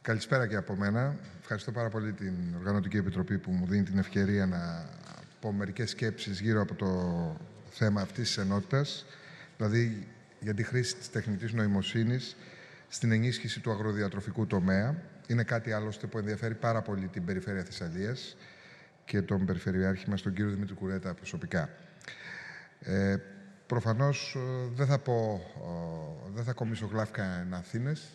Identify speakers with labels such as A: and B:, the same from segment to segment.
A: Καλησπέρα και από μένα. Ευχαριστώ πάρα πολύ την Οργανωτική Επιτροπή που μου δίνει την ευκαιρία να πω μερικές σκέψεις γύρω από το θέμα αυτής της ενότητας, δηλαδή για τη χρήση της τεχνητής νοημοσύνης στην ενίσχυση του αγροδιατροφικού τομέα. Είναι κάτι άλλωστε που ενδιαφέρει πάρα πολύ την περιφέρεια Θεσσαλίας και τον Περιφερειάρχη μας, τον κύριο Δημήτρη Κουρέτα, προσωπικά. Προφανώς δεν θα κομίσω γλάφκα εν Αθήνες.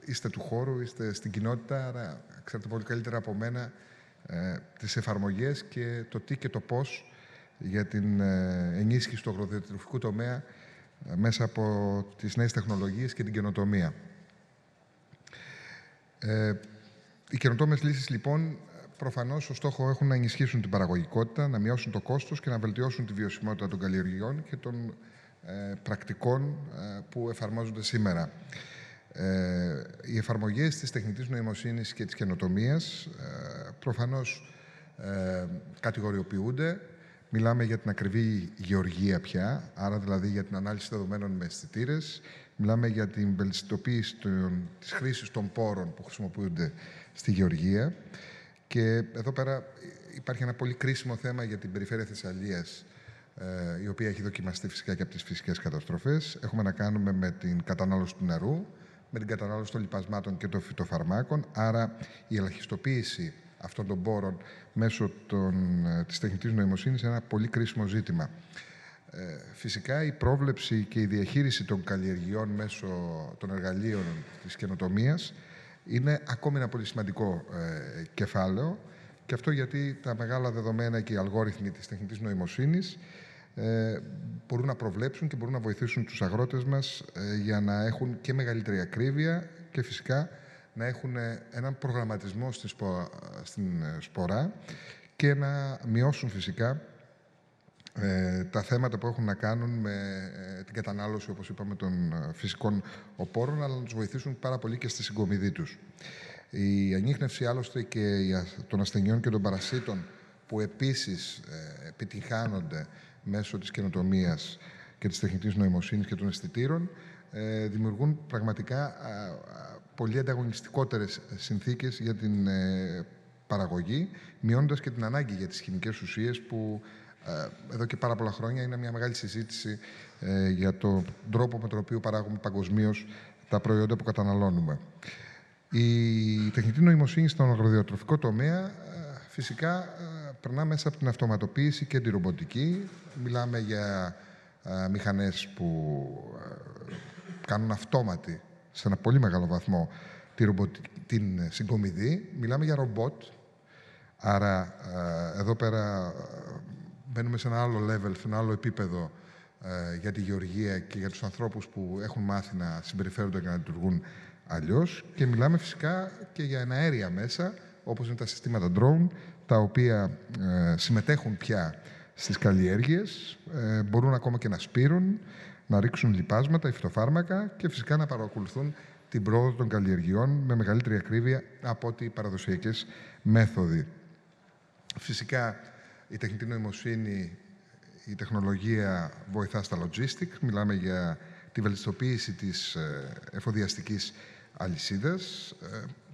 A: Είστε του χώρου, είστε στην κοινότητα, άρα ξέρετε πολύ καλύτερα από μένα τις εφαρμογές και το τι και το πώς για την ενίσχυση του αγροδιατροφικού τομέα μέσα από τις νέες τεχνολογίες και την καινοτομία. Οι καινοτόμες λύσεις, λοιπόν, προφανώς ως στόχο έχουν να ενισχύσουν την παραγωγικότητα, να μειώσουν το κόστος και να βελτιώσουν τη βιωσιμότητα των καλλιεργειών και των πρακτικών που εφαρμόζονται σήμερα. Οι εφαρμογές της τεχνητής νοημοσύνης και της καινοτομίας προφανώς κατηγοριοποιούνται. Μιλάμε για την ακριβή γεωργία πια, άρα δηλαδή για την ανάλυση δεδομένων με αισθητήρες. Μιλάμε για την βελτιστοποίηση της χρήσης των πόρων που χρησιμοποιούνται στη γεωργία. Και εδώ πέρα υπάρχει ένα πολύ κρίσιμο θέμα για την περιφέρεια Θεσσαλίας, η οποία έχει δοκιμαστεί φυσικά και από τις φυσικές καταστροφές. Έχουμε να κάνουμε με την κατανάλωση του νερού, με την κατανάλωση των λιπασμάτων και των φυτοφαρμάκων. Άρα η ελαχιστοποίηση αυτών των πόρων μέσω της τεχνητής νοημοσύνης είναι ένα πολύ κρίσιμο ζήτημα. Φυσικά η πρόβλεψη και η διαχείριση των καλλιεργειών μέσω των εργαλείων της καινοτομίας είναι ακόμη ένα πολύ σημαντικό κεφάλαιο, και αυτό γιατί τα μεγάλα δεδομένα και οι αλγόριθμοι της τεχνητής νοημοσύνης μπορούν να προβλέψουν και μπορούν να βοηθήσουν τους αγρότες μας για να έχουν και μεγαλύτερη ακρίβεια και φυσικά να έχουν έναν προγραμματισμό στην σπορά και να μειώσουν φυσικά τα θέματα που έχουν να κάνουν με την κατανάλωση, όπως είπαμε, των φυσικών οπόρων, αλλά να τους βοηθήσουν πάρα πολύ και στη συγκομιδή τους. Η ανίχνευση άλλωστε και των ασθενειών και των παρασίτων, που επίσης επιτυγχάνονται μέσω της καινοτομίας και της τεχνητής νοημοσύνης και των αισθητήρων, δημιουργούν πραγματικά πολύ ανταγωνιστικότερες συνθήκες για την παραγωγή, μειώνοντας και την ανάγκη για τις χημικές ουσίες που εδώ και πάρα πολλά χρόνια είναι μια μεγάλη συζήτηση για τον τρόπο με τον οποίο παράγουμε παγκοσμίως τα προϊόντα που καταναλώνουμε. Η τεχνητή νοημοσύνη στον αγροδιατροφικό τομέα φυσικά περνά μέσα από την αυτοματοποίηση και την ρομποτική. Μιλάμε για μηχανές που κάνουν αυτόματη σε ένα πολύ μεγάλο βαθμό την συγκομιδή. Μιλάμε για ρομπότ. Άρα εδώ πέρα μπαίνουμε σε ένα άλλο level, σε ένα άλλο επίπεδο για τη γεωργία και για τους ανθρώπους που έχουν μάθει να συμπεριφέρονται και να λειτουργούν αλλιώς. Και μιλάμε φυσικά και για εναέρια μέσα, όπως είναι τα συστήματα drone, τα οποία συμμετέχουν πια στις καλλιέργειες, μπορούν ακόμα και να σπείρουν, να ρίξουν λιπάσματα ή φυτοφάρμακα και φυσικά να παρακολουθούν την πρόοδο των καλλιεργειών με μεγαλύτερη ακρίβεια από ό,τι οι παραδοσιακές μέθοδοι. Φυσικά η τεχνητή νοημοσύνη, η τεχνολογία βοηθά στα logistics. Μιλάμε για τη βελτιστοποίηση της εφοδιαστικής αλυσίδας.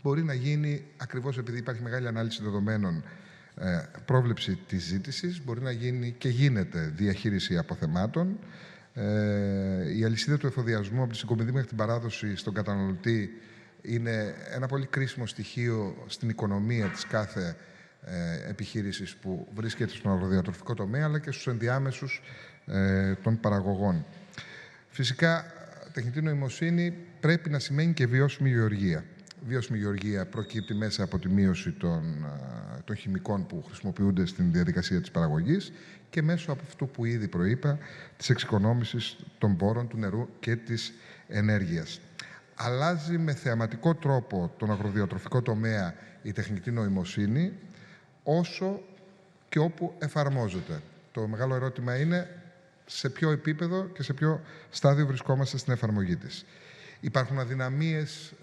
A: Μπορεί να γίνει, ακριβώς επειδή υπάρχει μεγάλη ανάλυση δεδομένων, πρόβλεψη της ζήτησης. Μπορεί να γίνει και γίνεται διαχείριση αποθεμάτων. Η αλυσίδα του εφοδιασμού από τη συγκομιδή μέχρι την παράδοση στον καταναλωτή είναι ένα πολύ κρίσιμο στοιχείο στην οικονομία της κάθε επιχείρησης που βρίσκεται στον αγροδιατροφικό τομέα, αλλά και στους ενδιάμεσους των παραγωγών. Φυσικά, τεχνητή νοημοσύνη πρέπει να σημαίνει και βιώσιμη γεωργία. Βιώσιμη γεωργία προκύπτει μέσα από τη μείωση των χημικών που χρησιμοποιούνται στην διαδικασία της παραγωγής και μέσω από αυτό που ήδη προείπα, της εξοικονόμησης των πόρων, του νερού και της ενέργειας. Αλλάζει με θεαματικό τρόπο τον αγροδιατροφικό τομέα η τεχνητή νοημοσύνη, όσο και όπου εφαρμόζεται. Το μεγάλο ερώτημα είναι σε ποιο επίπεδο και σε ποιο στάδιο βρισκόμαστε στην εφαρμογή της. Υπάρχουν αδυναμίες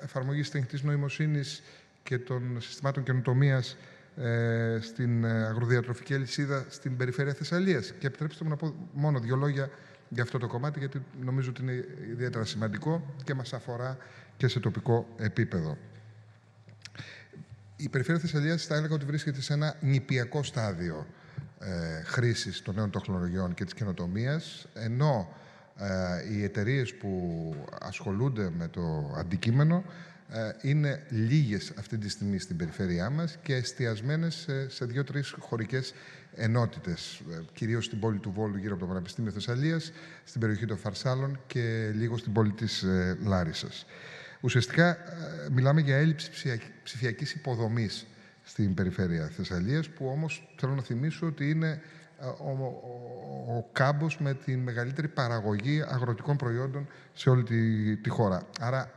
A: εφαρμογής τεχνητής νοημοσύνης και των συστημάτων καινοτομίας στην αγροδιατροφική αλυσίδα στην περιφέρεια Θεσσαλίας. Και επιτρέψτε μου να πω μόνο δύο λόγια για αυτό το κομμάτι, γιατί νομίζω ότι είναι ιδιαίτερα σημαντικό και μας αφορά και σε τοπικό επίπεδο. Η περιφέρεια Θεσσαλίας θα έλεγα ότι βρίσκεται σε ένα νηπιακό στάδιο χρήσης των νέων τεχνολογιών και της καινοτομίας, ενώ οι εταιρείες που ασχολούνται με το αντικείμενο είναι λίγες αυτή τη στιγμή στην περιφέρειά μας και εστιασμένες σε 2-3 χωρικές ενότητες, κυρίως στην πόλη του Βόλου γύρω από το Πανεπιστήμιο Θεσσαλίας, στην περιοχή των Φαρσάλων και λίγο στην πόλη της Λάρισσας. Ουσιαστικά μιλάμε για έλλειψη ψηφιακής υποδομής στην περιφέρεια Θεσσαλίας, που όμως θέλω να θυμίσω ότι είναι ο κάμπος με τη μεγαλύτερη παραγωγή αγροτικών προϊόντων σε όλη τη χώρα. Άρα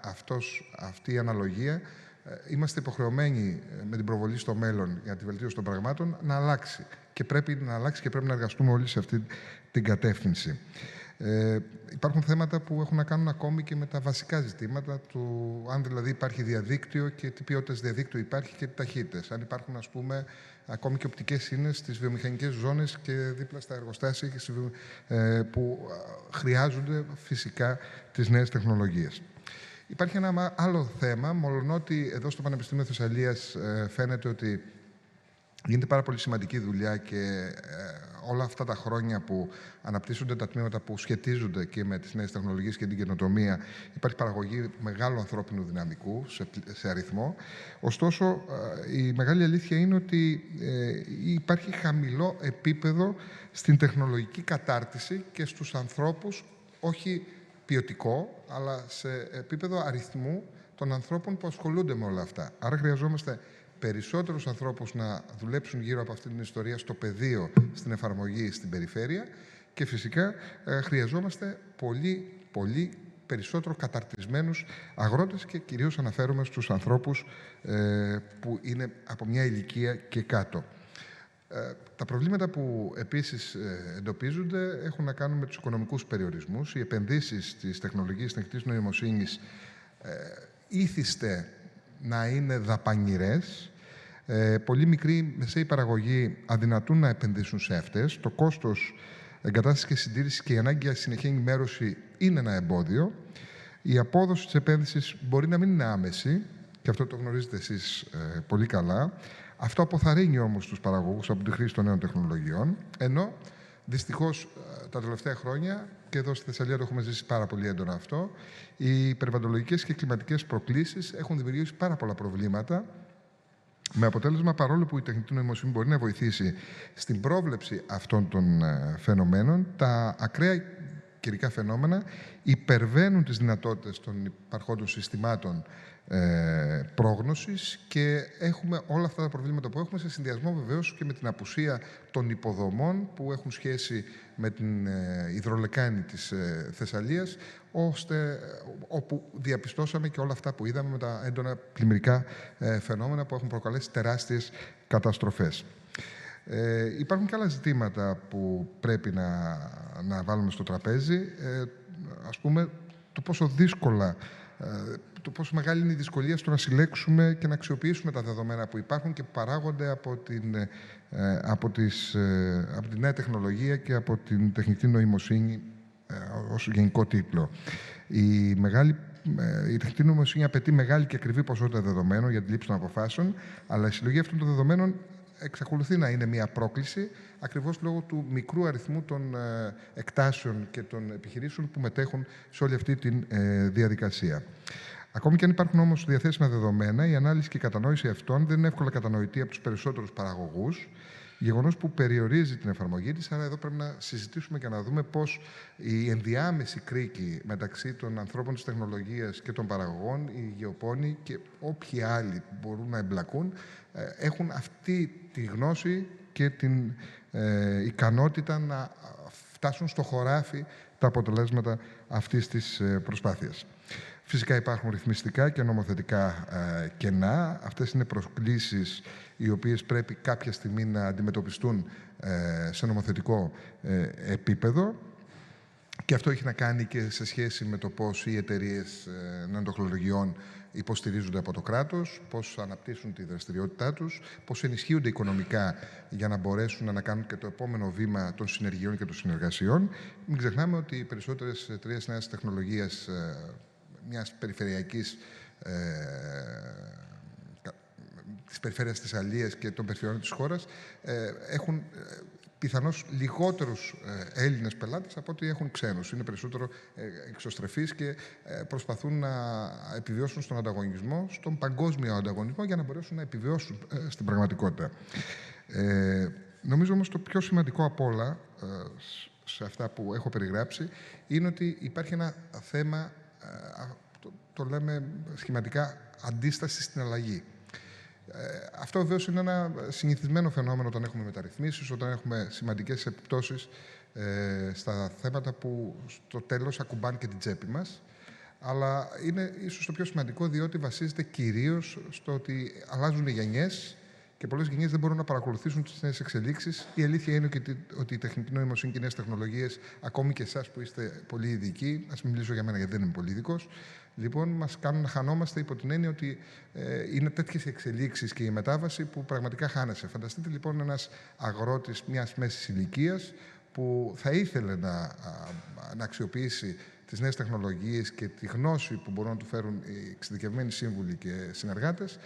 A: αυτή η αναλογία είμαστε υποχρεωμένοι με την προβολή στο μέλλον για τη βελτίωση των πραγμάτων να αλλάξει. Και πρέπει να αλλάξει και πρέπει να εργαστούμε όλοι σε αυτή την κατεύθυνση. Υπάρχουν θέματα που έχουν να κάνουν ακόμη και με τα βασικά ζητήματα του αν δηλαδή υπάρχει διαδίκτυο και τι ποιότητας διαδίκτυο υπάρχει και τι ταχύτητες. Αν υπάρχουν, ας πούμε, ακόμη και οπτικές ίνες στις βιομηχανικές ζώνες και δίπλα στα εργοστάσια που χρειάζονται φυσικά τις νέες τεχνολογίες. Υπάρχει ένα άλλο θέμα, μολονότι εδώ στο Πανεπιστήμιο Θεσσαλίας φαίνεται ότι γίνεται πάρα πολύ σημαντική δουλειά και όλα αυτά τα χρόνια που αναπτύσσονται τα τμήματα που σχετίζονται και με τις νέες τεχνολογίες και την καινοτομία, υπάρχει παραγωγή μεγάλου ανθρώπινου δυναμικού σε αριθμό. Ωστόσο, η μεγάλη αλήθεια είναι ότι υπάρχει χαμηλό επίπεδο στην τεχνολογική κατάρτιση και στους ανθρώπους, όχι ποιοτικό, αλλά σε επίπεδο αριθμού των ανθρώπων που ασχολούνται με όλα αυτά. Άρα χρειαζόμαστε περισσότερους ανθρώπους να δουλέψουν γύρω από αυτή την ιστορία στο πεδίο, στην εφαρμογή, στην περιφέρεια και φυσικά χρειαζόμαστε πολύ περισσότερο καταρτισμένους αγρότες και κυρίως αναφέρομαι στους ανθρώπους που είναι από μια ηλικία και κάτω. Τα προβλήματα που επίσης εντοπίζονται έχουν να κάνουν με τους οικονομικούς περιορισμούς. Οι επενδύσεις στις τεχνολογίες τεχνητής νοημοσύνης ήθιστε να είναι δαπανηρές. Πολύ μικροί μεσαίοι παραγωγοί αδυνατούν να επενδύσουν σε αυτές. Το κόστος εγκατάστασης και συντήρησης και η ανάγκη για συνεχή ενημέρωση είναι ένα εμπόδιο. Η απόδοση της επένδυσης μπορεί να μην είναι άμεση, και αυτό το γνωρίζετε εσείς πολύ καλά. Αυτό αποθαρρύνει όμως τους παραγωγούς από τη χρήση των νέων τεχνολογιών, ενώ δυστυχώς τα τελευταία χρόνια, και εδώ στη Θεσσαλία το έχουμε ζήσει πάρα πολύ έντονα αυτό, οι περιβαλλοντολογικές και κλιματικές προκλήσεις έχουν δημιουργήσει πάρα πολλά προβλήματα, με αποτέλεσμα, παρόλο που η τεχνητή νοημοσύνη μπορεί να βοηθήσει στην πρόβλεψη αυτών των φαινομένων, τα ακραία καιρικά φαινόμενα υπερβαίνουν τις δυνατότητες των υπαρχόντων συστημάτων πρόγνωσης και έχουμε όλα αυτά τα προβλήματα που έχουμε σε συνδυασμό βεβαίως και με την απουσία των υποδομών που έχουν σχέση με την υδρολεκάνη της Θεσσαλίας, όπου διαπιστώσαμε και όλα αυτά που είδαμε με τα έντονα πλημμυρικά φαινόμενα που έχουν προκαλέσει τεράστιες καταστροφές. Υπάρχουν και άλλα ζητήματα που πρέπει να βάλουμε στο τραπέζι, ας πούμε το πόσο μεγάλη είναι η δυσκολία στο να συλλέξουμε και να αξιοποιήσουμε τα δεδομένα που υπάρχουν και παράγονται από τη νέα τεχνολογία και από την τεχνητή νοημοσύνη ως γενικό τίτλο. Η τεχνητή νοημοσύνη απαιτεί μεγάλη και ακριβή ποσότητα δεδομένων για τη λήψη των αποφάσεων, αλλά η συλλογή αυτών των δεδομένων εξακολουθεί να είναι μια πρόκληση, ακριβώς λόγω του μικρού αριθμού των εκτάσεων και των επιχειρήσεων που μετέχουν σε όλη αυτή τη διαδικασία. Ακόμη και αν υπάρχουν όμως διαθέσιμα δεδομένα, η ανάλυση και η κατανόηση αυτών δεν είναι εύκολα κατανοητή από τους περισσότερους παραγωγούς, γεγονός που περιορίζει την εφαρμογή της. Άρα εδώ πρέπει να συζητήσουμε και να δούμε πώς η ενδιάμεση κρίκη μεταξύ των ανθρώπων της τεχνολογίας και των παραγωγών, οι γεωπόνοι και όποιοι άλλοι μπορούν να εμπλακούν, έχουν αυτή τη γνώση και την ικανότητα να φτάσουν στο χωράφι τα αποτελέσματα αυτής της προσπάθειας. Φυσικά υπάρχουν ρυθμιστικά και νομοθετικά κενά. Αυτές είναι προκλήσεις οι οποίες πρέπει κάποια στιγμή να αντιμετωπιστούν σε νομοθετικό επίπεδο. Και αυτό έχει να κάνει και σε σχέση με το πώς οι εταιρείες νανοτεχνολογιών υποστηρίζονται από το κράτος, πώς αναπτύσσουν τη δραστηριότητά τους, πώς ενισχύονται οικονομικά για να μπορέσουν να κάνουν και το επόμενο βήμα των συνεργειών και των συνεργασιών. Μην ξεχνάμε ότι οι περισσότερες εταιρείες νέας τεχνολογίας μιας περιφερειακής της περιφέρειας της Αλίας και των περιφερειών της χώρας έχουν πιθανώς λιγότερους Έλληνες πελάτες από ότι έχουν ξένους. Είναι περισσότερο εξωστρεφείς και προσπαθούν να επιβιώσουν στον ανταγωνισμό, στον παγκόσμιο ανταγωνισμό, για να μπορέσουν να επιβιώσουν στην πραγματικότητα. Νομίζω όμως το πιο σημαντικό απ' όλα σε αυτά που έχω περιγράψει είναι ότι υπάρχει ένα θέμα, το λέμε σχηματικά, αντίσταση στην αλλαγή. Αυτό βεβαίως είναι ένα συνηθισμένο φαινόμενο όταν έχουμε μεταρρυθμίσεις, όταν έχουμε σημαντικές επιπτώσεις στα θέματα που στο τέλος ακουμπάνε και την τσέπη μας. Αλλά είναι ίσως το πιο σημαντικό, διότι βασίζεται κυρίως στο ότι αλλάζουν οι γενιές και πολλές γενιές δεν μπορούν να παρακολουθήσουν τις νέες εξελίξεις. Η αλήθεια είναι ότι η τεχνητή νοημοσύνη και οι νέες τεχνολογίες, ακόμη και εσάς που είστε πολύ ειδικοί, ας μην μιλήσω για μένα γιατί δεν είμαι πολύ ειδικός, λοιπόν, μας κάνουν να χανόμαστε υπό την έννοια ότι είναι τέτοιες εξελίξεις και η μετάβαση που πραγματικά χάνεσαι. Φανταστείτε λοιπόν ένας αγρότης μιας μέσης ηλικίας που θα ήθελε να αξιοποιήσει τις νέες τεχνολογίες και τη γνώση που μπορούν να του φέρουν οι εξειδικευμένοι σύμβουλοι και συνεργάτες,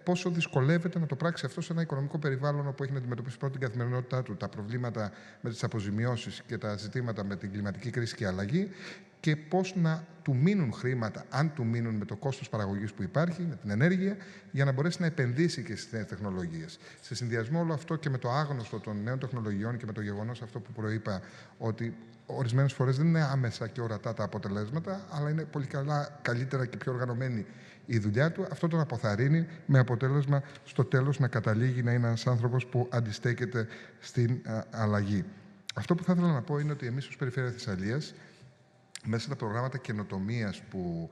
A: πόσο δυσκολεύεται να το πράξει αυτό σε ένα οικονομικό περιβάλλον όπου έχει να αντιμετωπίσει πρώτη την καθημερινότητά του τα προβλήματα με τις αποζημιώσεις και τα ζητήματα με την κλιματική κρίση και αλλαγή, και πώς να του μείνουν χρήματα, αν του μείνουν, με το κόστος παραγωγής που υπάρχει, με την ενέργεια, για να μπορέσει να επενδύσει και στις νέες τεχνολογίες. Σε συνδυασμό όλο αυτό και με το άγνωστο των νέων τεχνολογιών και με το γεγονός αυτό που προείπα, ότι ορισμένες φορές δεν είναι άμεσα και ορατά τα αποτελέσματα, αλλά είναι πολύ καλύτερα και πιο οργανωμένη η δουλειά του, αυτό τον αποθαρρύνει, με αποτέλεσμα στο τέλος να καταλήγει να είναι ένας άνθρωπος που αντιστέκεται στην αλλαγή. Αυτό που θα ήθελα να πω είναι ότι εμείς ως Περιφέρεια Θεσσαλίας, μέσα στα προγράμματα καινοτομίας που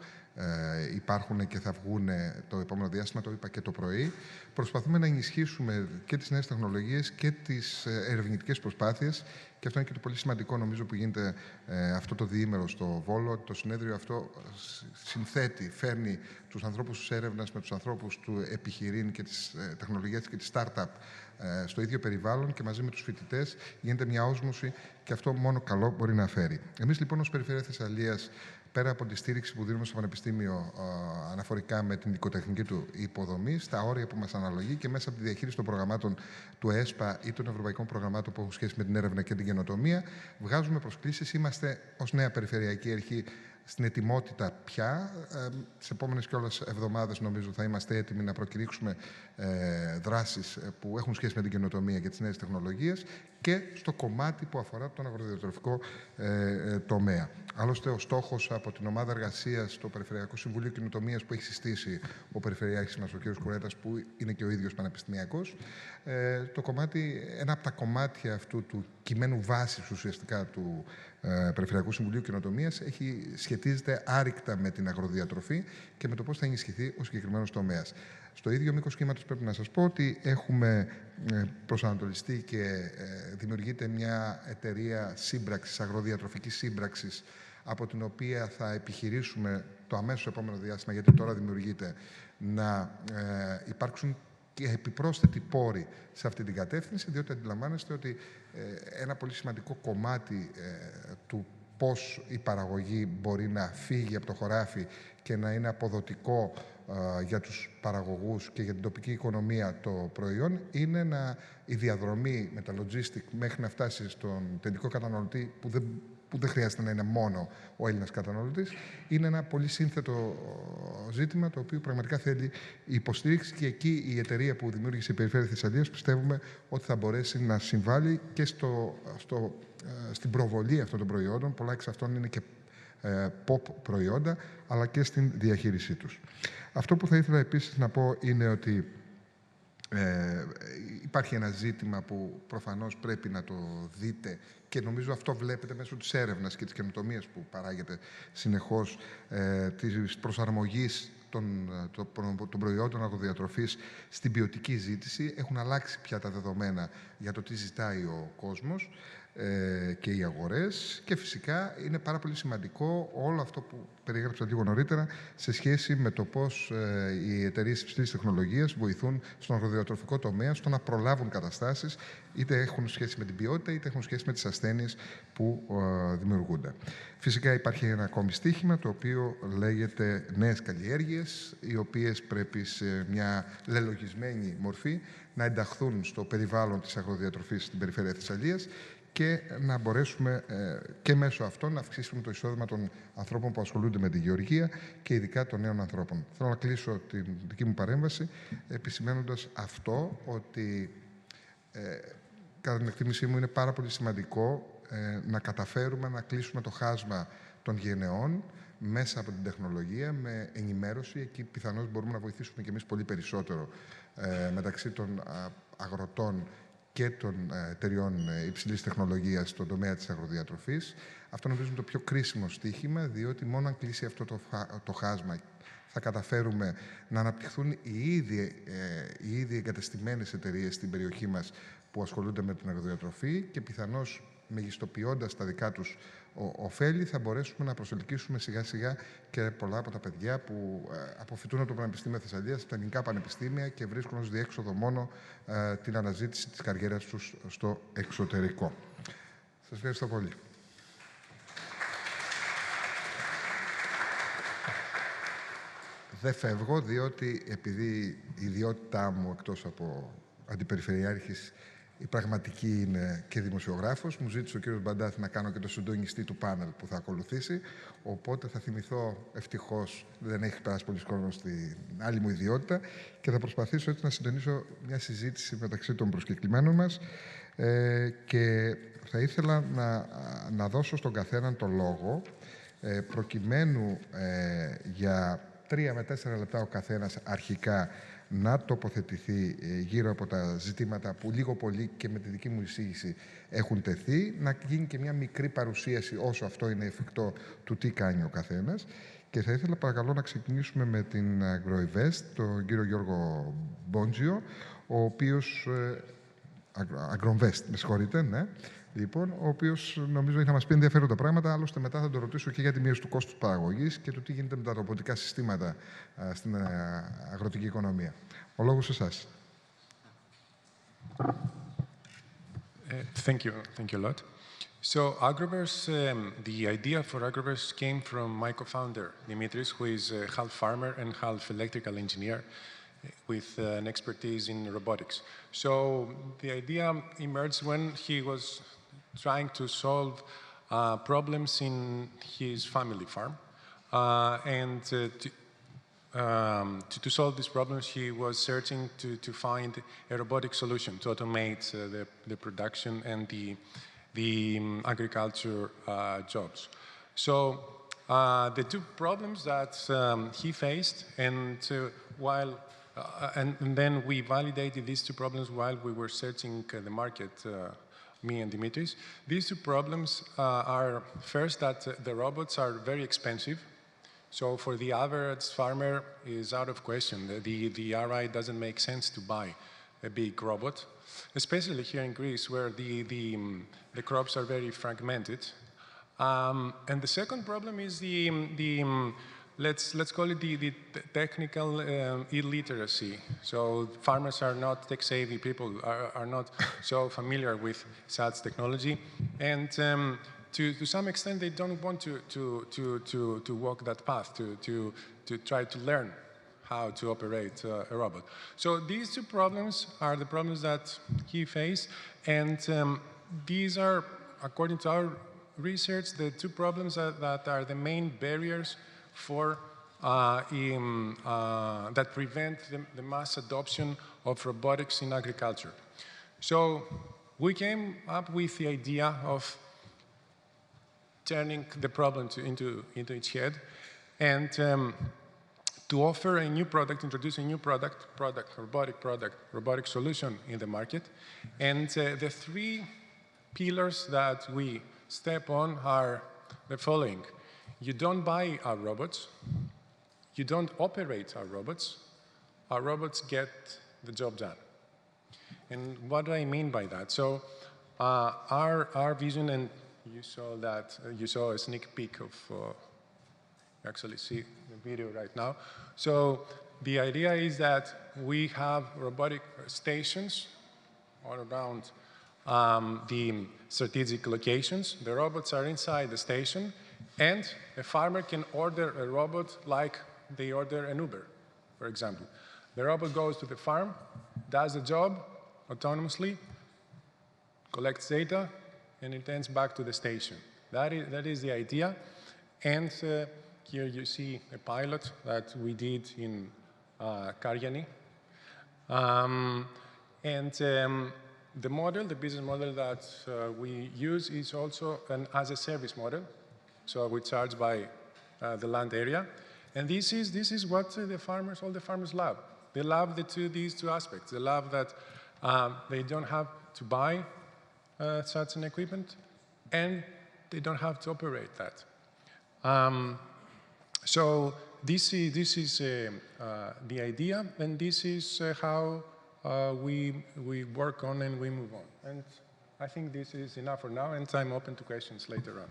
A: υπάρχουν και θα βγουν το επόμενο διάστημα, το είπα και το πρωί, προσπαθούμε να ενισχύσουμε και τις νέες τεχνολογίες και τις ερευνητικές προσπάθειες, και αυτό είναι και το πολύ σημαντικό νομίζω που γίνεται αυτό το διήμερο στο Βόλο. Το συνέδριο αυτό συνθέτει, φέρνει τους ανθρώπους της έρευνας με τους ανθρώπους του επιχειρήν και της τεχνολογίας και της startup στο ίδιο περιβάλλον, και μαζί με τους φοιτητές γίνεται μια όσμωση, και αυτό μόνο καλό μπορεί να φέρει. Εμείς λοιπόν ως Περιφέρεια Θεσσαλίας, πέρα από τη στήριξη που δίνουμε στο Πανεπιστήμιο αναφορικά με την οικοτεχνική του υποδομή, στα όρια που μας αναλογεί και μέσα από τη διαχείριση των προγραμμάτων του ΕΣΠΑ ή των ευρωπαϊκών προγραμμάτων που έχουν σχέση με την έρευνα και την καινοτομία, βγάζουμε προσκλήσεις. Είμαστε ως νέα Περιφερειακή Αρχή στην ετοιμότητα πια. Τις επόμενες κιόλας εβδομάδες νομίζω θα είμαστε έτοιμοι να προκηρύξουμε δράσεις που έχουν σχέση με την καινοτομία και τις νέες τεχνολογίες, και στο κομμάτι που αφορά τον αγροδιατροφικό τομέα. Άλλωστε, ο στόχος από την ομάδα εργασίας στο Περιφερειακό Συμβούλιο Καινοτομίας που έχει συστήσει ο Περιφερειάρχης μας, ο κ. Κουρέτας, που είναι και ο ίδιος πανεπιστημιακός, ένα από τα κομμάτια αυτού του κειμένου βάσης ουσιαστικά του Περιφερειακού Συμβουλίου Καινοτομίας σχετίζεται άρρηκτα με την αγροδιατροφή και με το πώς θα ενισχυθεί ο συγκεκριμένος τομέας. Στο ίδιο μήκος κύματος πρέπει να σας πω ότι έχουμε προσανατολιστεί και δημιουργείται μια εταιρεία σύμπραξης, αγροδιατροφικής σύμπραξης, από την οποία θα επιχειρήσουμε το αμέσως επόμενο διάστημα, γιατί τώρα δημιουργείται, να υπάρξουν και επιπρόσθετοι πόροι σε αυτή την κατεύθυνση, διότι αντιλαμβάνεστε ότι ένα πολύ σημαντικό κομμάτι του πώς η παραγωγή μπορεί να φύγει από το χωράφι και να είναι αποδοτικό για τους παραγωγούς και για την τοπική οικονομία το προϊόν, είναι η διαδρομή με τα logistic μέχρι να φτάσει στον τελικό καταναλωτή, που δεν χρειάζεται να είναι μόνο ο Έλληνας καταναλωτής. Είναι ένα πολύ σύνθετο ζήτημα, το οποίο πραγματικά θέλει υποστήριξη, και εκεί η εταιρεία που δημιούργησε η Περιφέρεια Θεσσαλίας πιστεύουμε ότι θα μπορέσει να συμβάλλει και στην προβολή αυτών των προϊόντων. Πολλά εξ αυτών είναι και pop προϊόντα, αλλά και στην διαχείρισή τους. Αυτό που θα ήθελα επίσης να πω είναι ότι υπάρχει ένα ζήτημα που προφανώς πρέπει να το δείτε, και νομίζω αυτό βλέπετε μέσω της έρευνας και της καινοτομίας που παράγεται συνεχώς, της προσαρμογής των προϊόντων αγροδιατροφής στην ποιοτική ζήτηση. Έχουν αλλάξει πια τα δεδομένα για το τι ζητάει ο κόσμος. και οι αγορές, και φυσικά είναι πάρα πολύ σημαντικό όλο αυτό που περιέγραψα λίγο νωρίτερα σε σχέση με το πώς οι εταιρείες υψηλής τεχνολογίας βοηθούν στον αγροδιατροφικό τομέα στο να προλάβουν καταστάσεις, είτε έχουν σχέση με την ποιότητα είτε έχουν σχέση με τις ασθένειες που δημιουργούνται. Φυσικά υπάρχει ένα ακόμη στίχημα, το οποίο λέγεται νέες καλλιέργειες, οι οποίες πρέπει σε μια λελογισμένη μορφή να ενταχθούν στο περιβάλλον της αγροδιατροφής στην περιφέρεια Θεσσαλίας και να μπορέσουμε και μέσω αυτών να αυξήσουμε το εισόδημα των ανθρώπων που ασχολούνται με τη γεωργία και ειδικά των νέων ανθρώπων. Θέλω να κλείσω την δική μου παρέμβαση επισημαίνοντας αυτό, ότι κατά την εκτίμησή μου είναι πάρα πολύ σημαντικό να καταφέρουμε να κλείσουμε το χάσμα των γενεών μέσα από την τεχνολογία, με ενημέρωση. Εκεί πιθανώς μπορούμε να βοηθήσουμε και εμείς πολύ περισσότερο μεταξύ των αγροτών και των εταιριών υψηλής τεχνολογίας στον τομέα της αγροδιατροφής. Αυτό νομίζω είναι το πιο κρίσιμο στίχημα, διότι μόνο αν κλείσει αυτό το χάσμα θα καταφέρουμε να αναπτυχθούν οι ήδη εγκατεστημένες εταιρείες στην περιοχή μας που ασχολούνται με την αγροδιατροφή και πιθανώς μεγιστοποιώντας τα δικά τους ωφέλη θα μπορέσουμε να προσελκύσουμε σιγά σιγά και πολλά από τα παιδιά που αποφοιτούν από το Πανεπιστήμιο Θεσσαλίας, στα ελληνικά πανεπιστήμια και βρίσκουν ως διέξοδο μόνο την αναζήτηση της καριέρας τους στο εξωτερικό. Σας ευχαριστώ πολύ. Δεν φεύγω, διότι επειδή η ιδιότητά μου εκτός από αντιπεριφερειάρχης η πραγματική είναι και δημοσιογράφος, μου ζήτησε ο κύριος Μπαντάθη να κάνω και το συντονιστή του πάνελ που θα ακολουθήσει, οπότε θα θυμηθώ, ευτυχώς δεν έχει περάσει πολύς χρόνος, στην άλλη μου ιδιότητα και θα προσπαθήσω έτσι να συντονίσω μια συζήτηση μεταξύ των προσκεκλημένων μας και θα ήθελα να δώσω στον καθέναν το λόγο προκειμένου για 3 με 4 λεπτά ο καθένας αρχικά να τοποθετηθεί γύρω από τα ζητήματα που λίγο πολύ και με τη δική μου εισήγηση έχουν τεθεί, να γίνει και μια μικρή παρουσίαση όσο αυτό είναι εφικτό του τι κάνει ο καθένας. Και θα ήθελα παρακαλώ να ξεκινήσουμε με την AgroInvest, τον κύριο Γιώργο Μπόντζιο, ο οποίος... AgroInvest, με συγχωρείτε, ναι. Λοιπόν, ο οποίος νομίζω θα μας πει ενδιαφέροντα πράγματα, άλλωστε μετά θα τον ρωτήσω και για τη μείωση του κόστους παραγωγής και το τι γίνεται με τα ρομποτικά συστήματα στην αγροτική οικονομία. Ο λόγος σε εσάς.
B: Thank you a lot. So Agroverse, the idea for Agroverse came from my co-founder, Dimitris, who is half farmer and half electrical engineer with an expertise in robotics. So the idea emerged when he was trying to solve problems in his family farm. To solve these problems, he was searching to find a robotic solution to automate the production and the agriculture jobs. So the two problems that he faced, and then we validated these two problems while we were searching the market, me and Dimitris. These two problems are first that the robots are very expensive. So for the average farmer is out of question. The RI doesn't make sense to buy a big robot, especially here in Greece where the crops are very fragmented. And the second problem is let's call it the technical illiteracy. So farmers are not tech-savvy people, are not so familiar with such technology, and to some extent they don't want to walk that path, to try to learn how to operate a robot. So these two problems are the problems that he faced, and these are, according to our research, the two problems that are the main barriers that prevent the mass adoption of robotics in agriculture. So we came up with the idea of turning the problem into its head and to offer a new product, introduce a new robotic solution in the market. And the three pillars that we step on are the following. You don't buy our robots, you don't operate our robots get the job done. And what do I mean by that? So our vision, and you saw that, you saw a sneak peek of, you actually see the video right now. So the idea is that we have robotic stations all around the strategic locations. The robots are inside the station, and a farmer can order a robot like they order an Uber, for example. The robot goes to the farm, does the job autonomously, collects data, and it ends back to the station. That is the idea. And here you see a pilot that we did in Karyani. The model, the business model that we use is also an as-a-service model. So we charge by the land area. And this is what all the farmers love. They love these two aspects. They love that they don't have to buy such an equipment, and they don't have to operate that. So this is the idea, and this is how we work on and we move on. And I think this is enough for now, and I'm open to questions later on.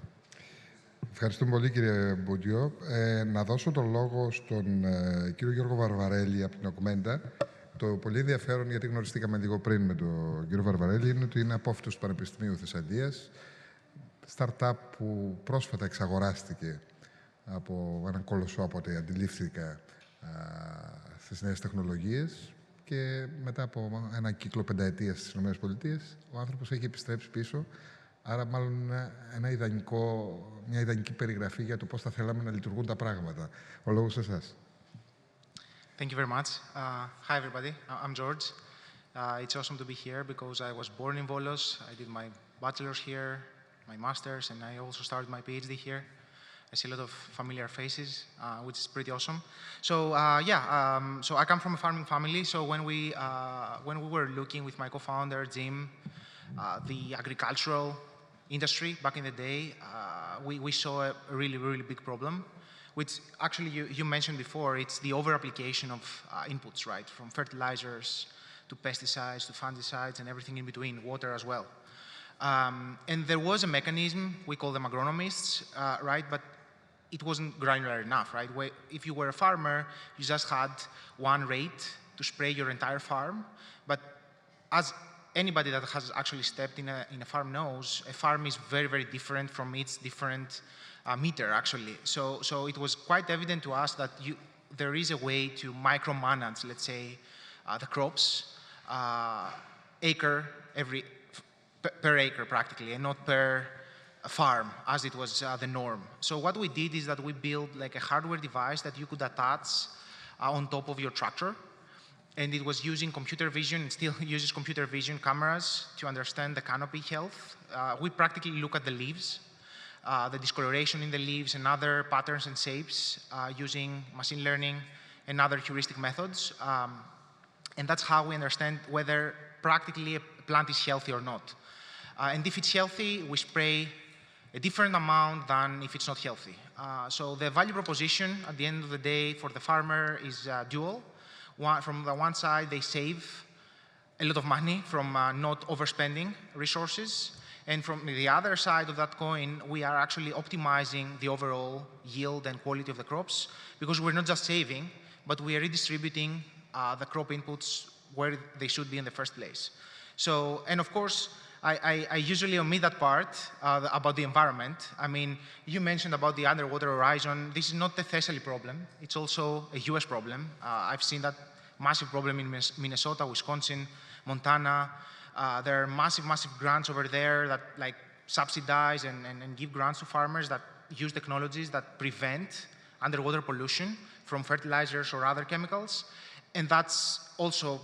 A: Ευχαριστούμε πολύ, κύριε Μποντιό. Να δώσω τον λόγο στον κύριο Γιώργο Βαρβαρέλη από την Augmenta. Το πολύ ενδιαφέρον, γιατί γνωριστήκαμε λίγο πριν με τον κύριο Βαρβαρέλη, είναι ότι είναι απόφοιτος του Πανεπιστημίου Θεσσαλίας. Startup που πρόσφατα εξαγοράστηκε από έναν κολοσσό, από ό,τι αντιλήφθηκα, στις νέες τεχνολογίες. Και μετά από ένα κύκλο πενταετίας στις ΗΠΑ, ο άνθρωπος έχει επιστρέψει πίσω. Άρα, μάλλον μια ιδανική περιγραφή για το πώς θα θέλαμε να λειτουργούν τα πράγματα. Ο λόγος σε εσάς.
C: Thank you very much. Hi, everybody. I'm George. It's awesome to be here because I was born in Volos. I did my bachelor's here, my master's, and I also started my PhD here. I see a lot of familiar faces, which is pretty awesome. So, so I come from a farming family. So when we were looking with my co-founder, Jim, the agricultural industry back in the day, we saw a really, really big problem, which actually you mentioned before. It's the over-application of inputs, right? From fertilizers to pesticides to fungicides and everything in between, water as well. And there was a mechanism, we call them agronomists, right? But it wasn't granular enough, right? If you were a farmer, you just had one rate to spray your entire farm. But as anybody that has actually stepped in a farm knows, a farm is very, very different from its different meter, actually. So it was quite evident to us that there is a way to micromanage, let's say, the crops, per acre practically, and not per farm, as it was the norm. So what we did is that we built like a hardware device that you could attach on top of your tractor. And it was using computer vision, and still uses computer vision cameras to understand the canopy health. We practically look at the leaves, the discoloration in the leaves and other patterns and shapes using machine learning and other heuristic methods. And that's how we understand whether practically a plant is healthy or not. And if it's healthy, we spray a different amount than if it's not healthy. So the value proposition at the end of the day for the farmer is dual. From the one side, they save a lot of money from not overspending resources. And from the other side of that coin, we are actually optimizing the overall yield and quality of the crops, because we're not just saving, but we are redistributing the crop inputs where they should be in the first place. So, and of course, I usually omit that part about the environment. I mean, you mentioned about the underwater horizon. This is not the Thessaly problem. It's also a US problem. I've seen that massive problem in Minnesota, Wisconsin, Montana. There are massive, massive grants over there that like subsidize and give grants to farmers that use technologies that prevent underwater pollution from fertilizers or other chemicals. And that's also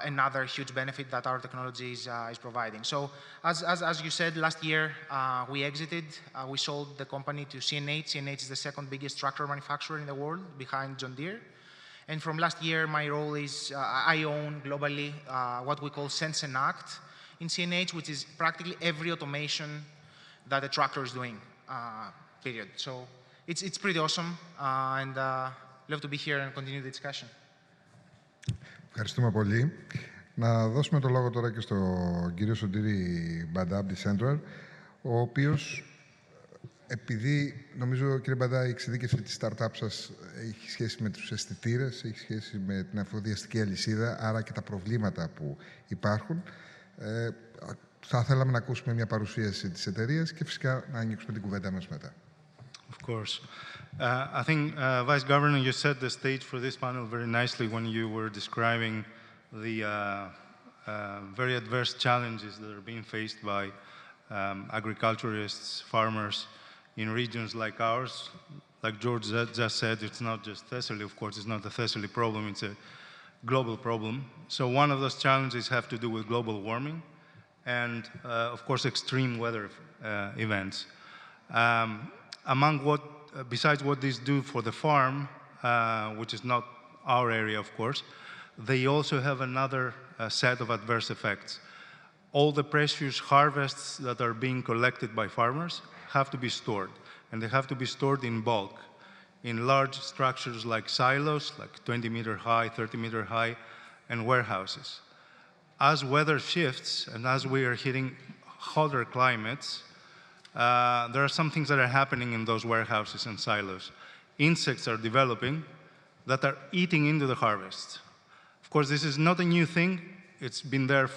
C: another huge benefit that our technology is providing. So as you said, last year we exited. We sold the company to CNH. CNH is the second biggest tractor manufacturer in the world behind John Deere. And from last year, my role is I own globally what we call Sense and Act in CNH, which is practically every automation that a tractor is doing, period. So it's pretty awesome, and love to be here and continue the discussion.
A: Ευχαριστούμε πολύ. Να δώσουμε το λόγο τώρα και στον κύριο Σωτήρη Μπαντά από τη Central, ο οποίος, επειδή νομίζω, κύριε Μπαντά, η εξειδίκευση της startup σας έχει σχέση με τους αισθητήρες, έχει σχέση με την αφοδιαστική αλυσίδα, άρα και τα προβλήματα που υπάρχουν, θα θέλαμε να ακούσουμε μια παρουσίαση της εταιρείας και φυσικά να ανοίξουμε την κουβέντα μας μετά.
D: Of course. I think, Vice Governor, you set the stage for this panel very nicely when you were describing the very adverse challenges that are being faced by agriculturists, farmers in regions like ours. Like George just said, it's not just Thessaly, of course, it's not a Thessaly problem, it's a global problem. So one of those challenges have to do with global warming and, of course, extreme weather events. Besides what these do for the farm, which is not our area, of course, they also have another set of adverse effects. All the precious harvests that are being collected by farmers have to be stored, and they have to be stored in bulk, in large structures like silos, like 20-meter high, 30-meter high, and warehouses. As weather shifts, and as we are hitting hotter climates, there are some things that are happening in those warehouses and silos. Insects are developing that are eating into the harvests. Of course, this is not a new thing. It's been there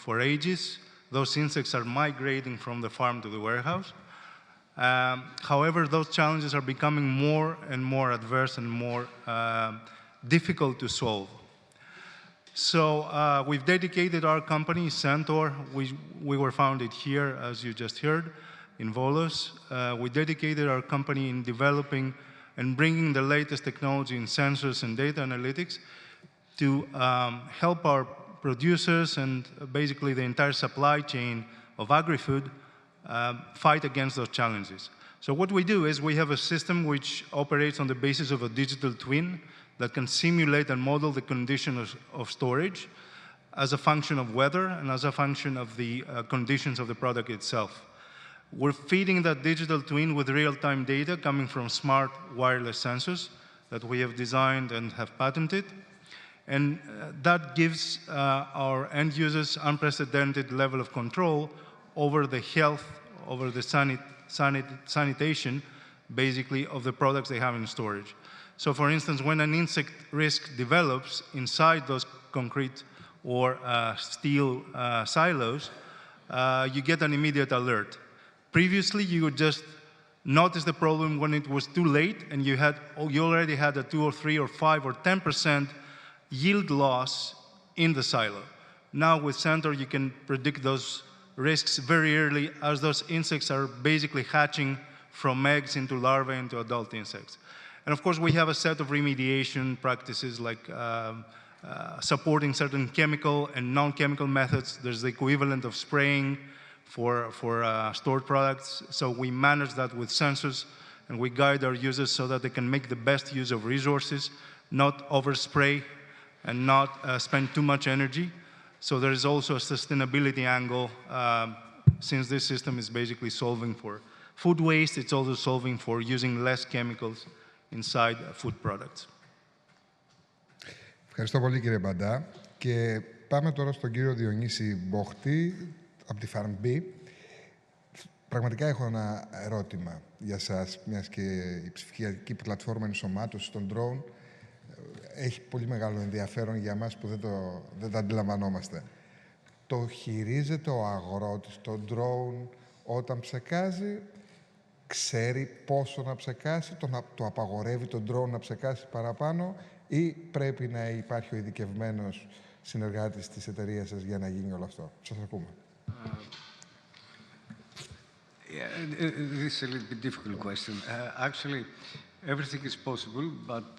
D: for ages. Those insects are migrating from the farm to the warehouse. However, those challenges are becoming more and more adverse and more difficult to solve. So we've dedicated our company, Centaur. We were founded here, as you just heard, in Volos. We dedicated our company in developing and bringing the latest technology in sensors and data analytics to help our producers and basically the entire supply chain of agri-food fight against those challenges. So what we do is we have a system which operates on the basis of a digital twin that can simulate and model the conditions of storage as a function of weather and as a function of the conditions of the product itself. We're feeding that digital twin with real-time data coming from smart wireless sensors that we have designed and have patented. And that gives our end users unprecedented level of control over the health, over the sanitation, basically, of the products they have in storage. So for instance, when an insect risk develops inside those concrete or steel silos, you get an immediate alert. Previously, you would just notice the problem when it was too late and you already had a 2 or 3 or 5 or 10% yield loss in the silo. Now with Centaur, you can predict those risks very early as those insects are basically hatching from eggs into larvae into adult insects. And of course, we have a set of remediation practices like supporting certain chemical and non-chemical methods. There's the equivalent of spraying for stored products. So we manage that with sensors and we guide our users so that they can make the best use of resources, not overspray and not spend too much energy. So there is also a sustainability angle. Since this system is basically solving for food waste, it's also solving for using less chemicals inside food products.
A: Ευχαριστώ πολύ, κύριε Μπαντά. Και πάμε τώρα στον κύριο Διονύση Μποχτή από τη Farm B. Πραγματικά έχω ένα ερώτημα για σας, μιας και η ψηφιακή πλατφόρμα ενσωμάτωσης των drone έχει πολύ μεγάλο ενδιαφέρον για μας που δεν το αντιλαμβανόμαστε. Το χειρίζεται ο αγρότης το drone όταν ψεκάζει, ξέρει πόσο να ψεκάσει, το απαγορεύει το drone να ψεκάσει παραπάνω ή πρέπει να υπάρχει ο ειδικευμένος συνεργάτης της εταιρείας σας για να γίνει όλο αυτό. Σας ακούμε.
E: This is a little bit difficult question. Actually, everything is possible, but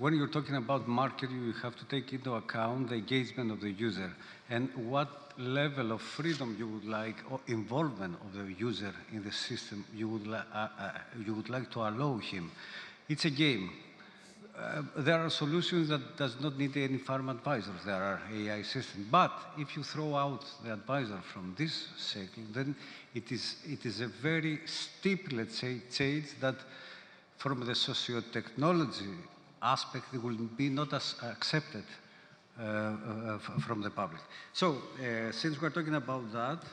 E: when you're talking about market, you have to take into account the engagement of the user and what level of freedom you would like or involvement of the user in the system you would like to allow him. It's a game. There are solutions that does not need any farm advisors. There are AI systems. But if you throw out the advisor from this cycle, then it is a very steep, let's say, change that from the socio-technology aspect, it will be not as accepted from the public. So, since we're talking about that,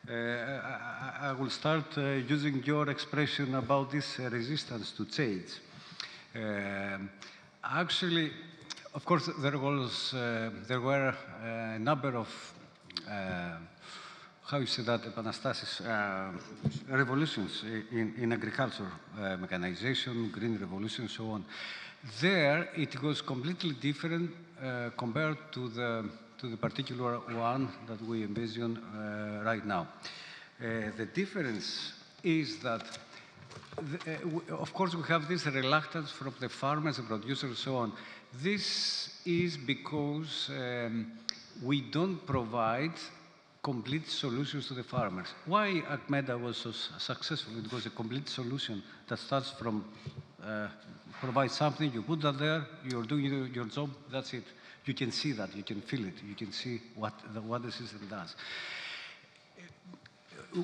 E: I will start using your expression about this resistance to change. Actually, of course, there were a number of how you say that, επαναστάσεις, revolutions in agriculture, mechanization, green revolution, so on. There, it was completely different compared to the particular one that we envision right now. The difference is that, of course, we have this reluctance from the farmers and producers and so on. This is because we don't provide complete solutions to the farmers. Why Agmeda was so successful? It was a complete solution that starts from provide something, you put that there, you're doing your job, that's it. You can see that, you can feel it, you can see what the system does.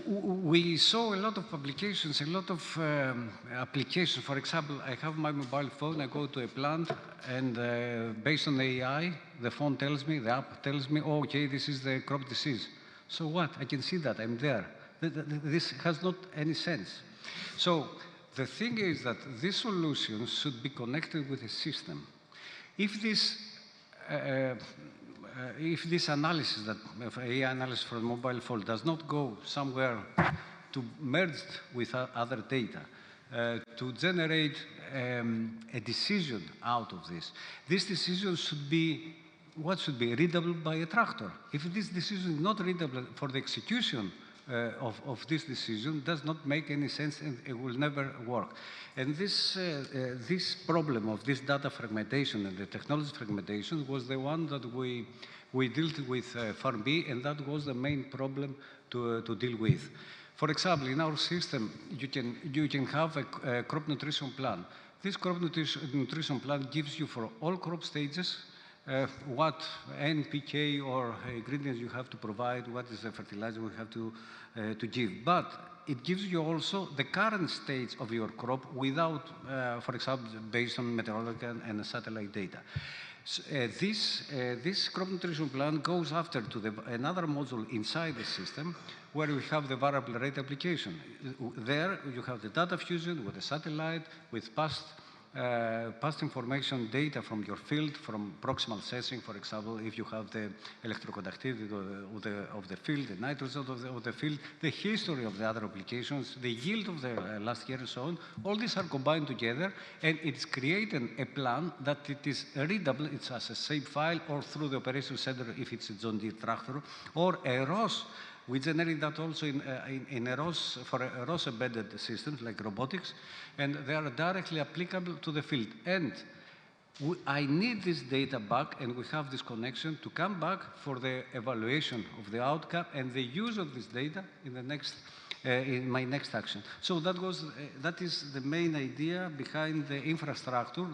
E: We saw a lot of publications, a lot of applications. For example, I have my mobile phone, I go to a plant, and based on the AI, the phone tells me, the app tells me, oh, okay, this is the crop disease. So what? I can see that, I'm there. This has not any sense. So the thing is that these solutions should be connected with a system. If this analysis, that AI analysis for the mobile phone, does not go somewhere to merge with other data, to generate a decision out of this, this decision should be, what should be readable by a tractor. If this decision is not readable for the execution of this decision, does not make any sense and it will never work. And this problem of this data fragmentation and the technology fragmentation was the one that we dealt with Farm B, and that was the main problem to deal with. For example, in our system, you can have a crop nutrition plan. This crop nutrition plan gives you for all crop stages what NPK or ingredients you have to provide, what is the fertilizer we have to give. But it gives you also the current stage of your crop without, for example, based on meteorological and satellite data. So, this crop nutrition plan goes after to another module inside the system where we have the variable rate application. There you have the data fusion with the satellite, with past information data from your field, from proximal sensing, for example, if you have the electroconductivity of the field, the nitrogen of the field, the history of the other applications, the yield of the last year and so on, all these are combined together, and it's creating a plan that it is readable, it's as a shape file, or through the operation center if it's a John Deere tractor, or a ROS. We generate that also in a ROS, for a ROS embedded systems like robotics, and they are directly applicable to the field. And I need this data back, and we have this connection to come back for the evaluation of the outcome and the use of this data in the next, in my next action. So that is the main idea behind the infrastructure,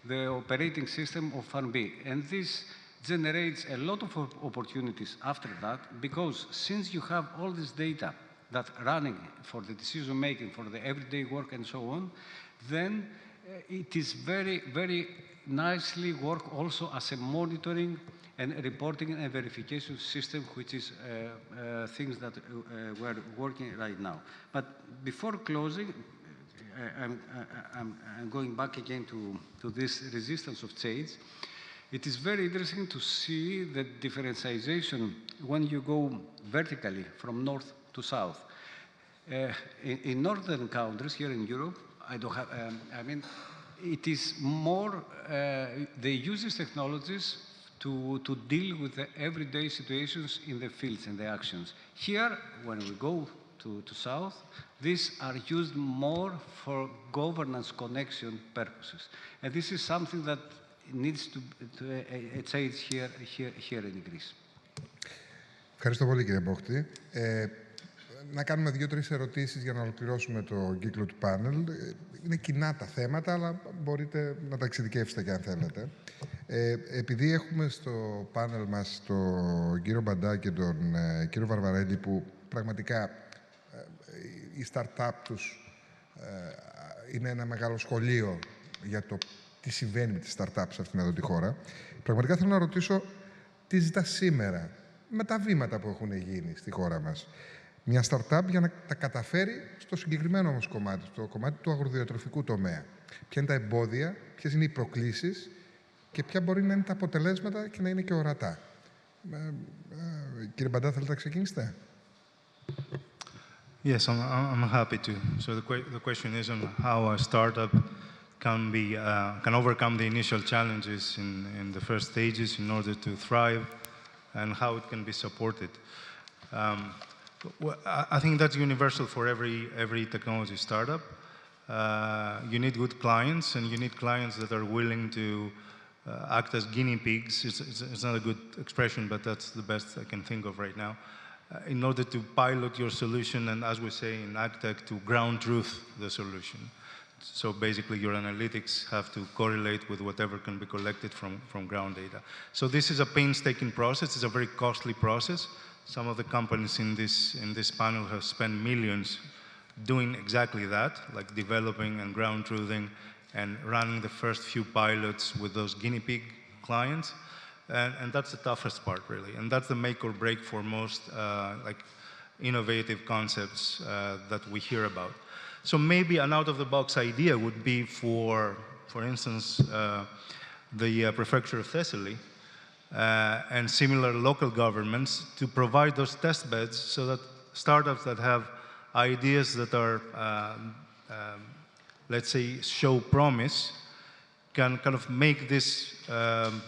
E: the operating system of Farm B. And this generates a lot of opportunities after that, because since you have all this data that running for the decision making, for the everyday work and so on, then it is very, very nicely work also as a monitoring and reporting and verification system, which is things that we're working right now. But before closing, I'm going back again to this resistance of change. It is very interesting to see the differentiation when you go vertically from north to south. In northern countries here in Europe, I don't have, I mean, it is more, they use these technologies to deal with the everyday situations in the fields and the actions. Here, when we go to south, these are used more for governance connection purposes. And this is something that needs to change here in Greece.
A: Ευχαριστώ πολύ, κύριε Μπόχτη. Να κάνουμε 2-3 ερωτήσεις για να ολοκληρώσουμε το κύκλο του πάνελ. Είναι κοινά τα θέματα, αλλά μπορείτε να τα εξειδικεύσετε και αν θέλετε. Επειδή έχουμε στο πάνελ μας τον κύριο Μπαντά και τον κύριο Βαρβαρέλη, που πραγματικά η startup τους είναι ένα μεγάλο σχολείο για το τι συμβαίνει με τις startups αυτήν εδώ τη χώρα. Πραγματικά θέλω να ρωτήσω τι ζητά σήμερα με τα βήματα που έχουν γίνει στη χώρα μας. Μια startup για να τα καταφέρει στο συγκεκριμένο όμως κομμάτι, στο κομμάτι του αγροδιατροφικού τομέα. Ποια είναι τα εμπόδια, ποιες είναι οι προκλήσεις και ποια μπορεί να είναι τα αποτελέσματα και να είναι και ορατά. Κύριε Μπαντά, θέλετε να ξεκινήσετε?
D: Yes, I'm happy to. So the question is on how a startup can overcome the initial challenges in the first stages in order to thrive, and how it can be supported. I think that's universal for every technology startup. You need good clients, and you need clients that are willing to act as guinea pigs. It's not a good expression, but that's the best I can think of right now. In order to pilot your solution, and as we say in AgTech, to ground truth the solution. So basically, your analytics have to correlate with whatever can be collected from ground data. So this is a painstaking process. It's a very costly process. Some of the companies in this panel have spent millions doing exactly that, like developing and ground truthing and running the first few pilots with those guinea pig clients. And that's the toughest part, really. And that's the make or break for most like innovative concepts that we hear about. So maybe an out-of-the-box idea would be for instance, the Prefecture of Thessaly and similar local governments to provide those test beds so that startups that have ideas that are, let's say, show promise, can kind of make this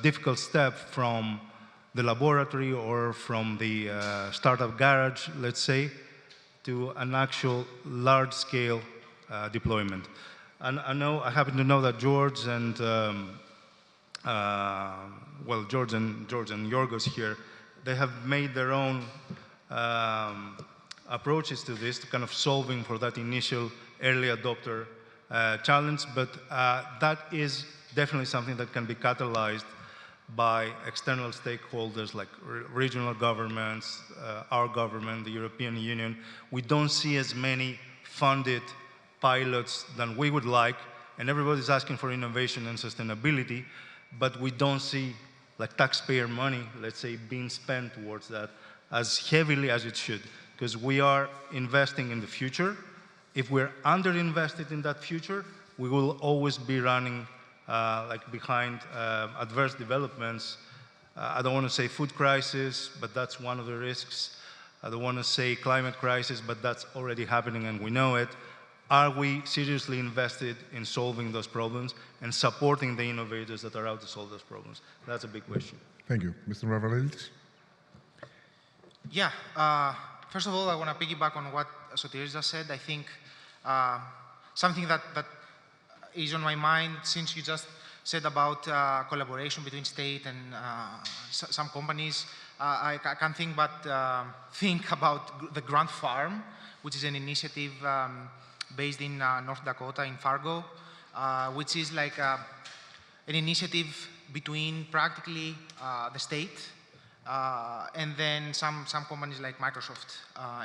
D: difficult step from the laboratory or from the startup garage, let's say, to an actual large-scale deployment. And I happen to know that George and George and Yorgos here, they have made their own approaches to this, to kind of solving for that initial early adopter challenge, but that is definitely something that can be catalyzed by external stakeholders like regional governments, our government, the European Union. We don't see as many funded pilots than we would like, and everybody's asking for innovation and sustainability, but we don't see like taxpayer money, let's say, being spent towards that as heavily as it should, because we are investing in the future. If we're underinvested in that future, we will always be running like behind adverse developments. I don't want to say food crisis, but that's one of the risks. I don't want to say climate crisis, but that's already happening and we know it. Are we seriously invested in solving those problems and supporting the innovators that are out to solve those problems? That's a big question.
A: Thank you. Mr. Mavrovelidis?
C: Yeah. First of all, I want to piggyback on what Sotiris just said. I think something that is on my mind, since you just said about collaboration between state and some companies, I can't think but think about the Grant Farm, which is an initiative based in North Dakota, in Fargo, which is like an initiative between practically the state and then some companies like Microsoft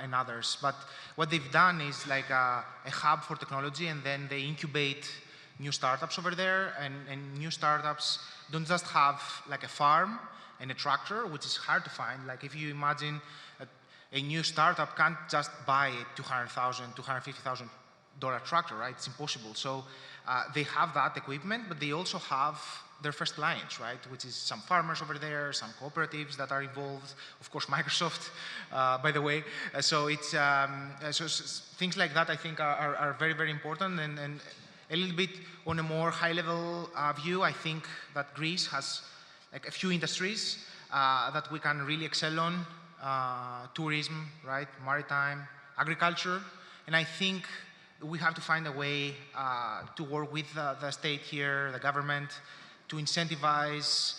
C: and others. But what they've done is like a hub for technology, and then they incubate new startups over there, and new startups don't just have like a farm and a tractor, which is hard to find. Like if you imagine a new startup can't just buy a $200,000, $250,000 tractor, right? It's impossible. So they have that equipment, but they also have their first clients, right? Which is some farmers over there, some cooperatives that are involved, of course, Microsoft, by the way. So it's so things like that I think are very, very important. And a little bit on a more high-level view, I think that Greece has like a few industries that we can really excel on: tourism, right? Maritime, agriculture, and I think we have to find a way to work with the state here, the government, to incentivize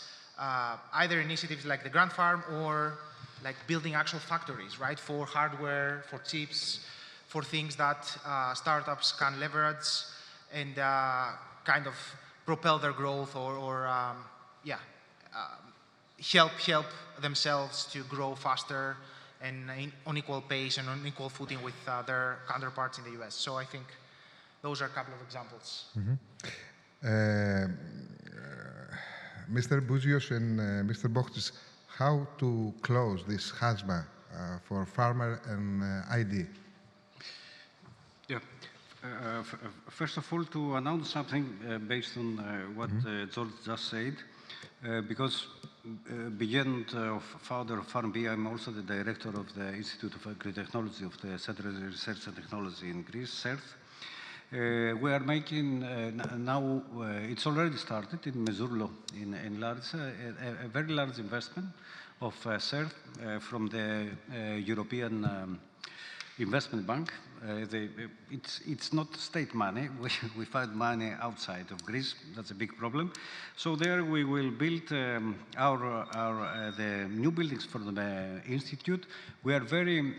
C: either initiatives like the Grant Farm or like building actual factories, right? For hardware, for chips, for things that startups can leverage and kind of propel their growth or help themselves to grow faster and on equal pace and on equal footing with their counterparts in the US. So I think those are a couple of examples.
A: Mr. Bouzios and Mr. Bochtis, how to close this chasma for farmer and ID?
E: Yeah. First of all, to announce something based on what George just said, because beyond founder of FarmB, I'm also the director of the Institute of Agri-Technology of the Center of Research and Technology in Greece, CERT. We are making, now it's already started in Mesurlo in Larissa, a very large investment of CERT from the European Investment Bank. It's not state money. We find money outside of Greece. That's a big problem. So there we will build the new buildings for the institute. We are very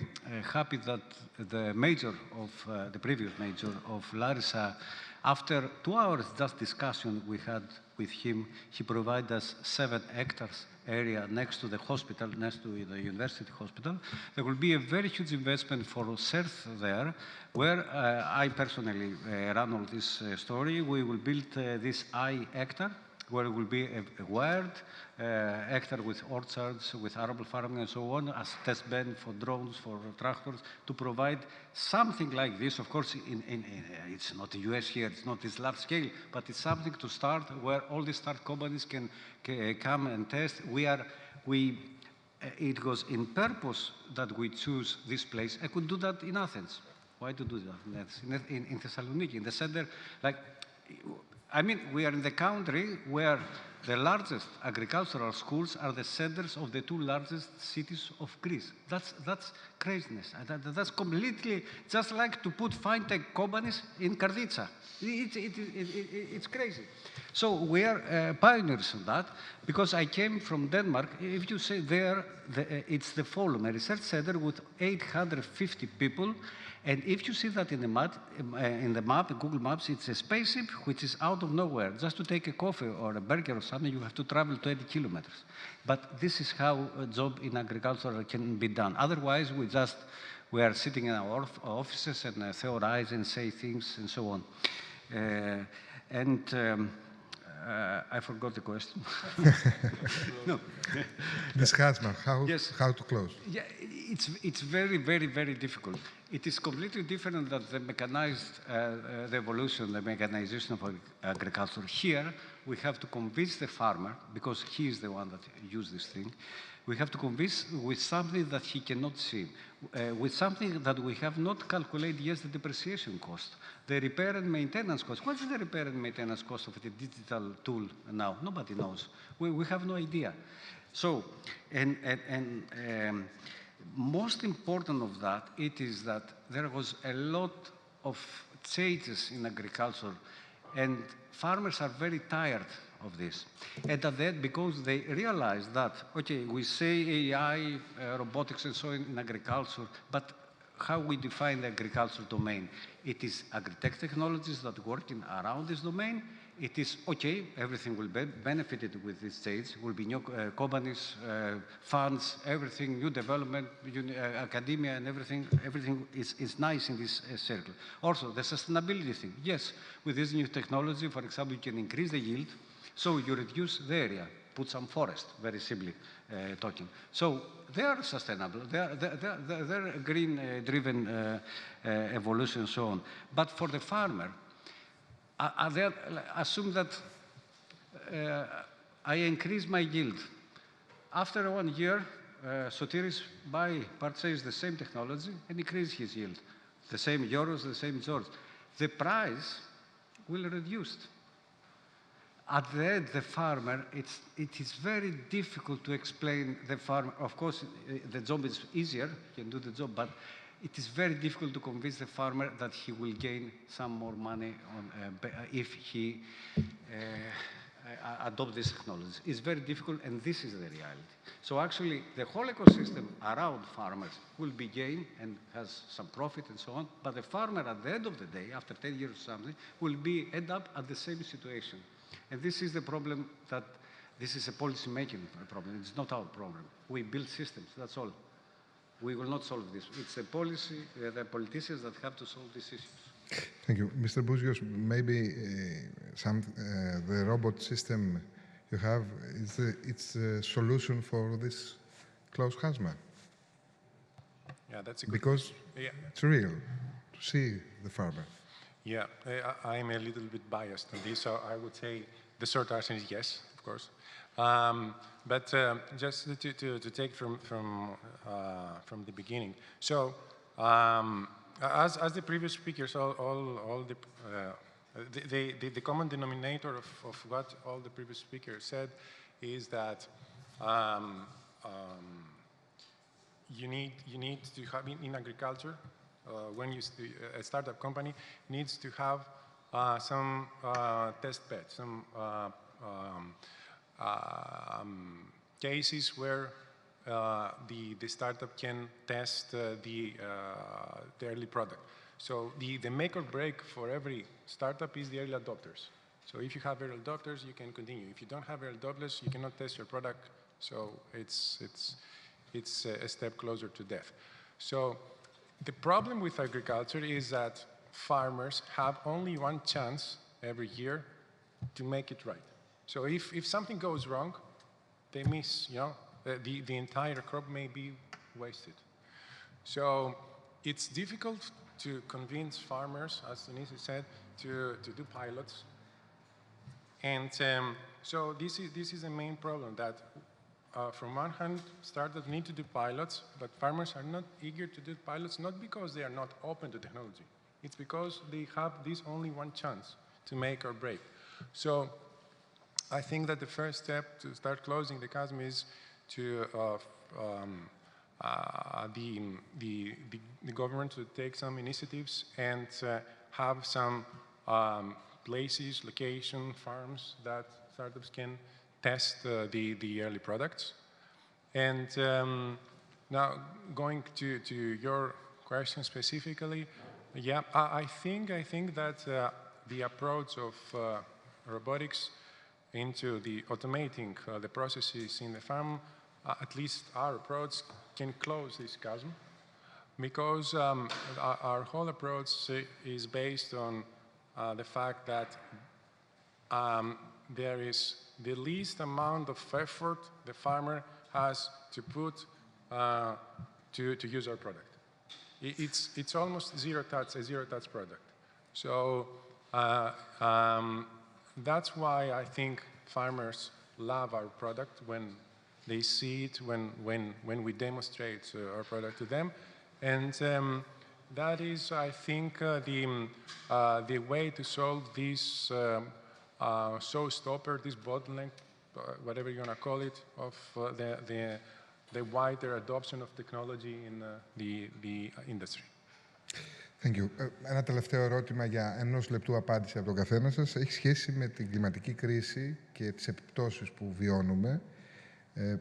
E: happy that the major of the previous major of Larissa, after 2 hours just discussion we had with him, he provided us 7 hectares area next to the hospital, next to the university hospital. There will be a very huge investment for CERT there, where I personally run all this story. We will build this hectare, where it will be a wired hectare with orchards, with arable farming and so on, as test bed for drones, for tractors, to provide something like this. Of course, it's not the US here, it's not this large scale, but it's something to start where all the start companies can come and test. It was in purpose that we choose this place. I could do that in Athens. Why to do that? In Thessaloniki, in the center, like, I mean, we are in the country where the largest agricultural schools are the centers of the 2 largest cities of Greece. That's craziness. That's completely just like to put fintech companies in Karditsa. It's crazy. So we are pioneers on that, because I came from Denmark. If you say there, it's the Follum, a research center with 850 people. And if you see that in the map, Google Maps, it's a spaceship which is out of nowhere. Just to take a coffee or a burger or something, you have to travel 20 kilometers. But this is how a job in agriculture can be done. Otherwise, we are sitting in our offices and theorize and say things and so on. I forgot the question. No.
A: This chasma, how to close?
E: Yeah, it's very, very, very difficult. It is completely different than the mechanized, the evolution, the mechanization of agriculture. Here, we have to convince the farmer, because he is the one that uses this thing. We have to convince with something that he cannot see, with something that we have not calculated yet, the depreciation cost, the repair and maintenance cost. What is the repair and maintenance cost of the digital tool now? Nobody knows. We have no idea. So, most important of that, it is that there was a lot of changes in agriculture, and farmers are very tired of this. And at that, because they realize that, okay, we say AI, robotics and so on in agriculture, but how we define the agricultural domain? It is agri-tech technologies that work around this domain. It is, okay, everything will be benefited with this stage, will be new companies, funds, everything, new development, academia and everything is nice in this circle. Also, the sustainability thing. Yes, with this new technology, for example, you can increase the yield, so you reduce the area, put some forest, very simply talking. So they are sustainable, they're green-driven evolution and so on. But for the farmer, assume that I increase my yield. After 1 year, Sotiris purchase the same technology and increase his yield. The same euros, the same George. The price will reduce. At the end, the farmer, it is very difficult to explain the farmer. Of course, the job is easier, he can do the job, but it is very difficult to convince the farmer that he will gain some more money if he adopts this technology. It's very difficult, and this is the reality. So actually, the whole ecosystem around farmers will be gained and has some profit and so on, but the farmer at the end of the day, after 10 years or something, will end up at the same situation. And this is the problem that, this is a policy-making problem. It's not our problem. We build systems, that's all. We will not solve this. It's a policy, the politicians that have to solve these issues.
A: Thank you. Mr. Bouzios, maybe the robot system you have, it's a solution for this closed chasma.
B: Yeah, that's a good
A: Because
B: question. Yeah.
A: it's real to see the farmer.
B: Yeah, I'm a little bit biased on this, so I would say the short answer is yes, of course. But just to take from the beginning. So as the previous speakers, all the common denominator of what all the previous speakers said is that you need to have in agriculture. When a startup company needs to have some test beds, some cases where the startup can test the early product. So the make or break for every startup is the early adopters. So if you have early adopters, you can continue. If you don't have early adopters, you cannot test your product. So it's a step closer to death. So the problem with agriculture is that farmers have only one chance every year to make it right. So if something goes wrong, they miss, the entire crop may be wasted. So it's difficult to convince farmers, as Denise said, to do pilots. And so this is the main problem, that from one hand, startups need to do pilots, but farmers are not eager to do pilots, not because they are not open to technology. It's because they have this only one chance to make or break. So I think that the first step to start closing the chasm is to the government to take some initiatives and have some places, location, farms that startups can test the early products. And now going to your question specifically, yeah, I think that the approach of robotics into the automating the processes in the farm, at least our approach can close this chasm, because our whole approach is based on the fact that there is the least amount of effort the farmer has to put to use our product. It's almost a zero-touch product. So that's why I think farmers love our product when they see it, when we demonstrate our product to them. And that is, I think, the way to solve this showstopper, this bottleneck, whatever you want to call it, of the wider adoption of technology in the industry.
A: Thank you. Ένα τελευταίο ερώτημα για ενός λεπτού απάντηση από τον καθένα σας. Έχει σχέση με την κλιματική κρίση και τις επιπτώσεις που βιώνουμε.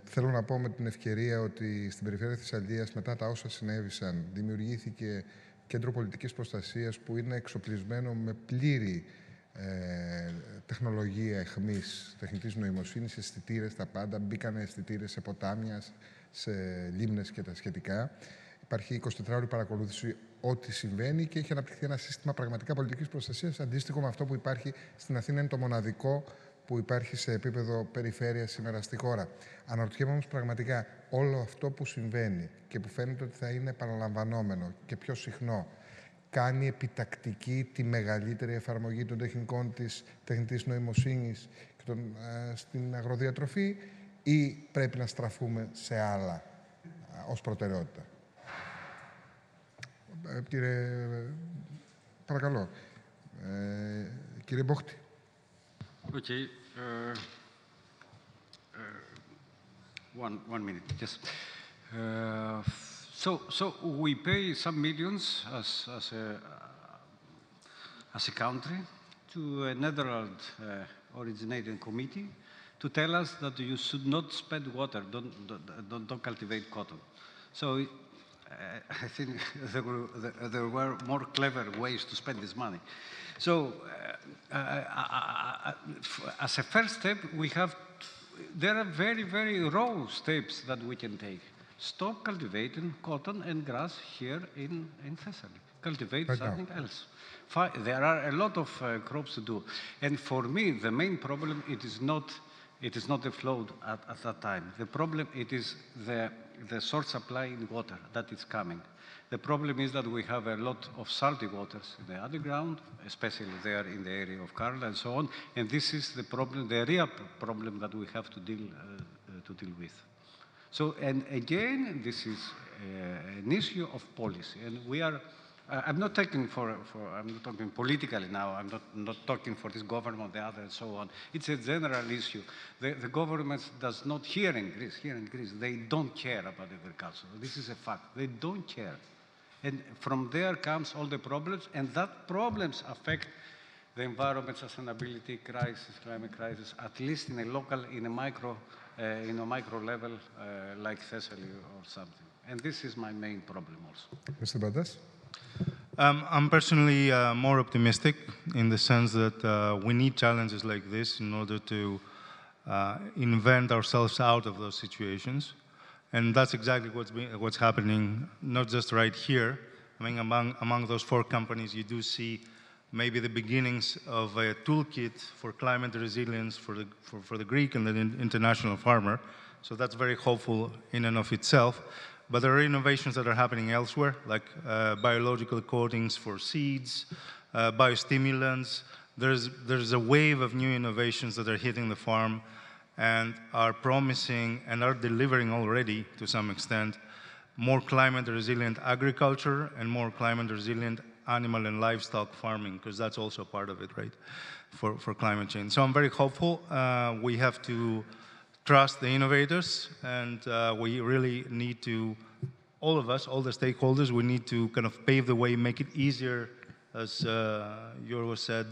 A: Θέλω να πω με την ευκαιρία ότι στην περιφέρεια Θεσσαλίας, μετά τα όσα συνέβησαν, δημιουργήθηκε κέντρο πολιτικής προστασίας που είναι εξοπλισμένο με πλήρη τεχνολογία εχμής, τεχνητής νοημοσύνης, αισθητήρες, τα πάντα. Μπήκανε αισθητήρες σε ποτάμια, σε λίμνες και τα σχετικά. Υπάρχει 24ωρη παρακολούθηση ό,τι συμβαίνει και έχει αναπτυχθεί ένα σύστημα πραγματικά πολιτικής προστασίας αντίστοιχο με αυτό που υπάρχει στην Αθήνα. Είναι το μοναδικό που υπάρχει σε επίπεδο περιφέρειας σήμερα στη χώρα. Αναρωτιέμαι όμως πραγματικά όλο αυτό που συμβαίνει και που φαίνεται ότι θα είναι επαναλαμβανόμενο και πιο συχνό, κάνει επιτακτική τη μεγαλύτερη εφαρμογή των τεχνικών της τεχνητής νοημοσύνης και στην αγροδιατροφή, ή πρέπει να στραφούμε σε άλλα ως προτεραιότητα? Κύριε, παρακαλώ. Κύριε Μπόχτη.
E: Okay. One minute, yes. So we pay some millions as a country to a Netherlands originating committee to tell us that you should not spend water, don't cultivate cotton. So I think there were more clever ways to spend this money. So as a first step, there are very, very raw steps that we can take. Stop cultivating cotton and grass here in Thessaly. Cultivate something else. There are a lot of crops to do. And for me, the main problem, it is not It is not the flow at that time. The problem, it is the short supply in water that is coming. The problem is that we have a lot of salty waters in the underground, especially there in the area of Karla and so on. And this is the problem, the real problem that we have to deal with. So, and again, this is an issue of policy. And we are, I'm not talking I'm not talking politically now. I'm not talking for this government, the other, and so on. It's a general issue. The government does not here in Greece, they don't care about agriculture. This is a fact. They don't care. And from there comes all the problems, and that problems affect the environment, sustainability crisis, climate crisis, at least in a local, in a micro level, like Thessaly or something. And this is my main problem also.
A: Mr. Badas?
D: I'm personally more optimistic in the sense that we need challenges like this in order to invent ourselves out of those situations. And that's exactly what's happening, not just right here. I mean, among those 4 companies, you do see maybe the beginnings of a toolkit for climate resilience for the Greek and the international farmer. So that's very hopeful in and of itself. But there are innovations that are happening elsewhere, like biological coatings for seeds, biostimulants. There's a wave of new innovations that are hitting the farm and are promising and are delivering already, to some extent, more climate-resilient agriculture and more climate-resilient animal and livestock farming, because that's also part of it, right, for climate change. So I'm very hopeful. We have to trust the innovators, and we really need to, all of us, all the stakeholders, we need to kind of pave the way, make it easier, as Yorgos said,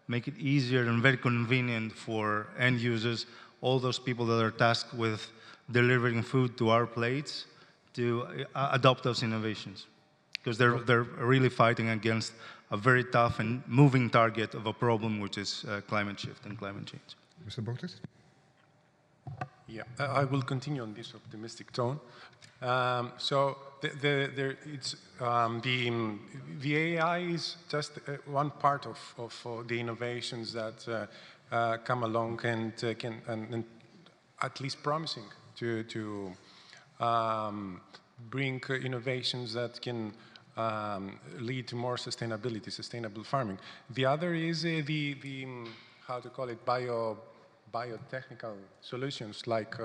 D: make it easier and very convenient for end users, all those people that are tasked with delivering food to our plates, to adopt those innovations. Because they're really fighting against a very tough and moving target of a problem, which is climate shift and climate change.
A: Mr. Boktis?
B: Yeah, I will continue on this optimistic tone. So the AI is just one part of the innovations that come along and can at least promising to bring innovations that can lead to more sustainable farming. The other is the how to call it, biotechnical solutions like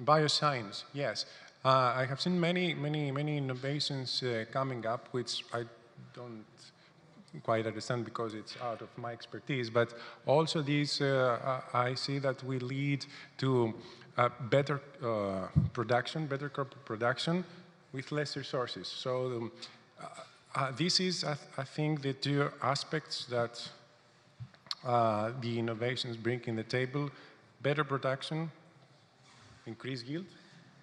B: Bioscience, yes. I have seen many innovations coming up, which I don't quite understand because it's out of my expertise, but also these, I see that will lead to better production, better crop production with less resources. So this is, I think, the 2 aspects that the innovations bring in the table: better production, increased yield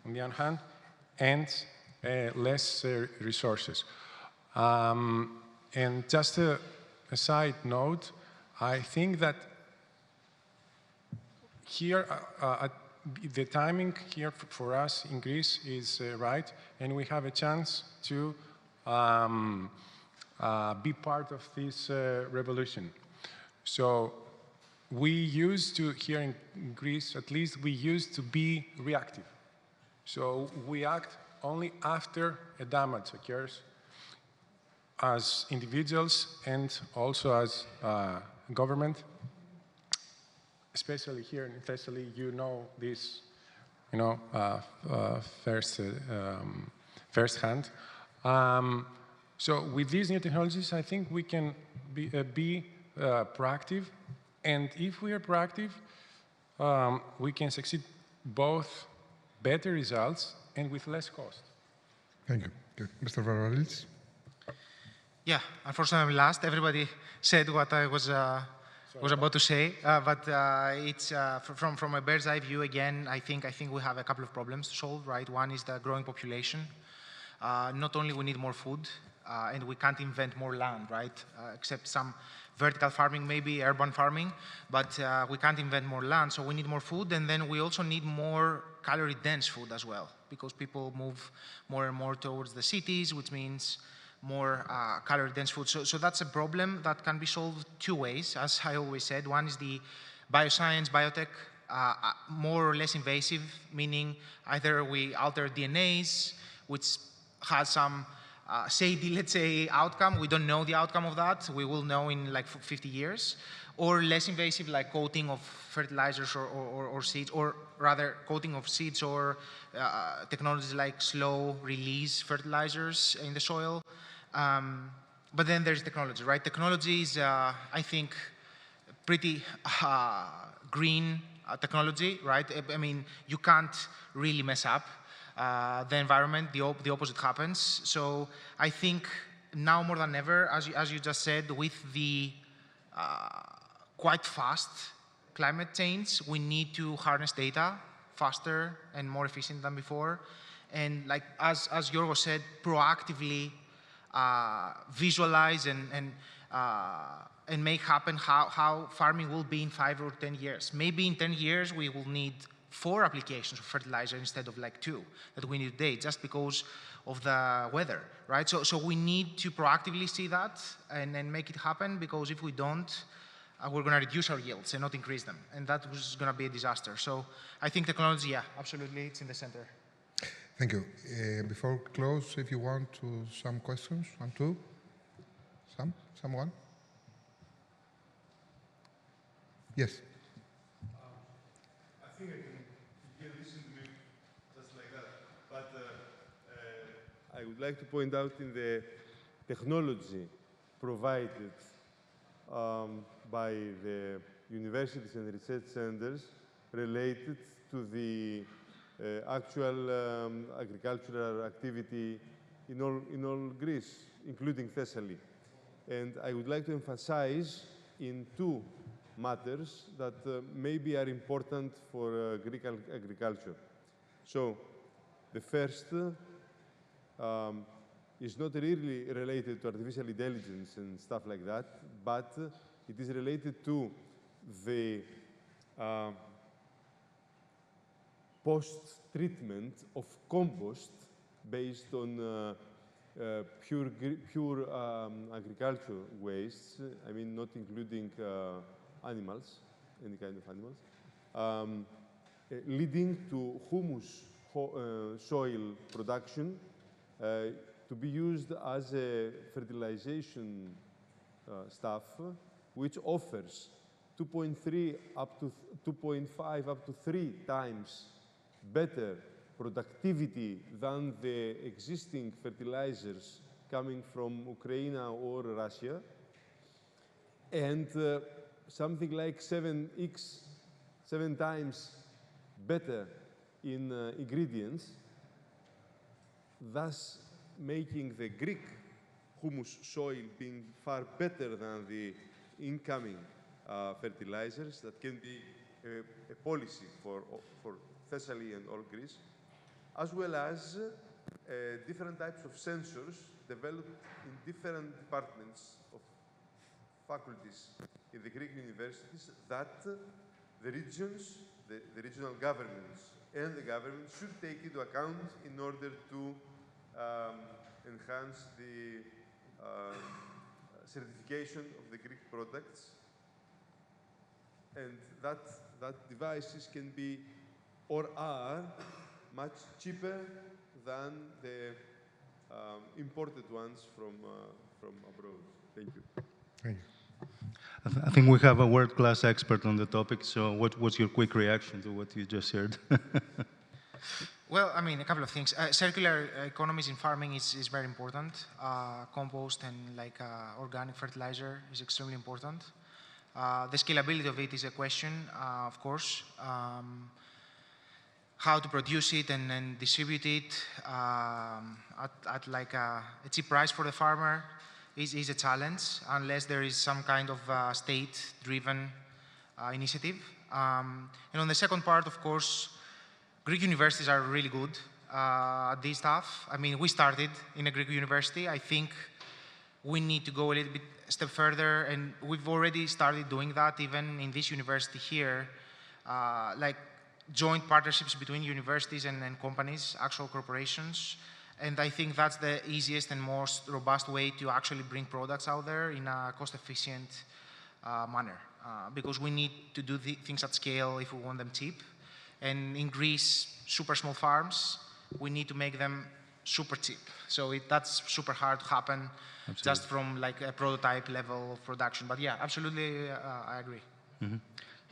B: on the one hand, and less resources. And just a side note, I think that here, the timing here for us in Greece is right, and we have a chance to be part of this revolution. So we used to, here in Greece at least, we used to be reactive. So we act only after a damage occurs, as individuals and also as government. Especially here in Thessaly, you know this, firsthand. So with these new technologies, I think we can be proactive, and if we are proactive, we can succeed both better results and with less cost.
A: Thank you. Good. Mr. Varolis?
C: Yeah, unfortunately I'm last. Everybody said what I was about to say, but it's from a bird's eye view again. I think we have a couple of problems to solve. Right, one is the growing population. Not only we need more food, and we can't invent more land, right? Except some vertical farming, maybe urban farming, but we can't invent more land. So we need more food, and then we also need more calorie-dense food as well, because people move more and more towards the cities, which means more calorie-dense food. So that's a problem that can be solved two ways, as I always said. One is the bioscience, biotech, more or less invasive, meaning either we alter DNAs, which has some shady, let's say, outcome. We don't know the outcome of that. We will know in like 50 years. Or less invasive, like coating of fertilizers or seeds, or rather coating of seeds or technologies like slow release fertilizers in the soil. But then there's technology, right? Technology is, I think, pretty green technology, right? I mean, you can't really mess up the environment. The opposite happens. So I think now more than ever, as you just said, with the quite fast climate change, we need to harness data faster and more efficient than before. And like, as Yorgos said, proactively visualize and make happen how farming will be in 5 or 10 years. Maybe in 10 years, we will need 4 applications of fertilizer instead of like 2 that we need today, just because of the weather, right? So we need to proactively see that and make it happen, because if we don't, we're going to reduce our yields and not increase them. And that was going to be a disaster. So I think technology, yeah, absolutely, it's in the center.
A: Thank you. Before we close, if you want to, some questions, 1, 2? Someone? Yes.
F: I think you can listen to me just like that. But I would like to point out in the technology provided by the universities and research centers related to the actual agricultural activity in all Greece, including Thessaly. And I would like to emphasize in 2 matters that maybe are important for Greek agriculture. So the first is not really related to artificial intelligence and stuff like that, but it is related to the post-treatment of compost based on pure agriculture wastes, I mean, not including animals, any kind of animals, leading to humus soil production to be used as a fertilization stuff, which offers 2.3 up to 2.5 up to 3 times better productivity than the existing fertilizers coming from Ukraine or Russia, and something like 7 times better in ingredients, thus making the Greek humus soil being far better than the incoming fertilizers. That can be a policy for Thessaly and all Greece, as well as different types of sensors developed in different departments of faculties in the Greek universities that the regions, the regional governments and the government should take into account in order to enhance the certification of the Greek products, and that devices can be or are much cheaper than the imported ones from abroad. Thank you.
A: Thank you.
D: I think we have a world-class expert on the topic, so what's your quick reaction to what you just heard?
C: Well, I mean, a couple of things. Circular economies in farming is very important. Compost and like organic fertilizer is extremely important. The scalability of it is a question, of course. How to produce it and distribute it at like a cheap price for the farmer is a challenge, unless there is some kind of state-driven initiative. And on the second part, of course, Greek universities are really good at this stuff. I mean, we started in a Greek university. I think we need to go a little bit step further, and we've already started doing that even in this university here, like joint partnerships between universities and companies, actual corporations, And I think that's the easiest and most robust way to actually bring products out there in a cost-efficient manner. Because we need to do things at scale if we want them cheap. And in Greece, super small farms, we need to make them super cheap. So that's super hard to happen just from like a prototype level of production. But yeah, absolutely, I agree.
D: Mm-hmm.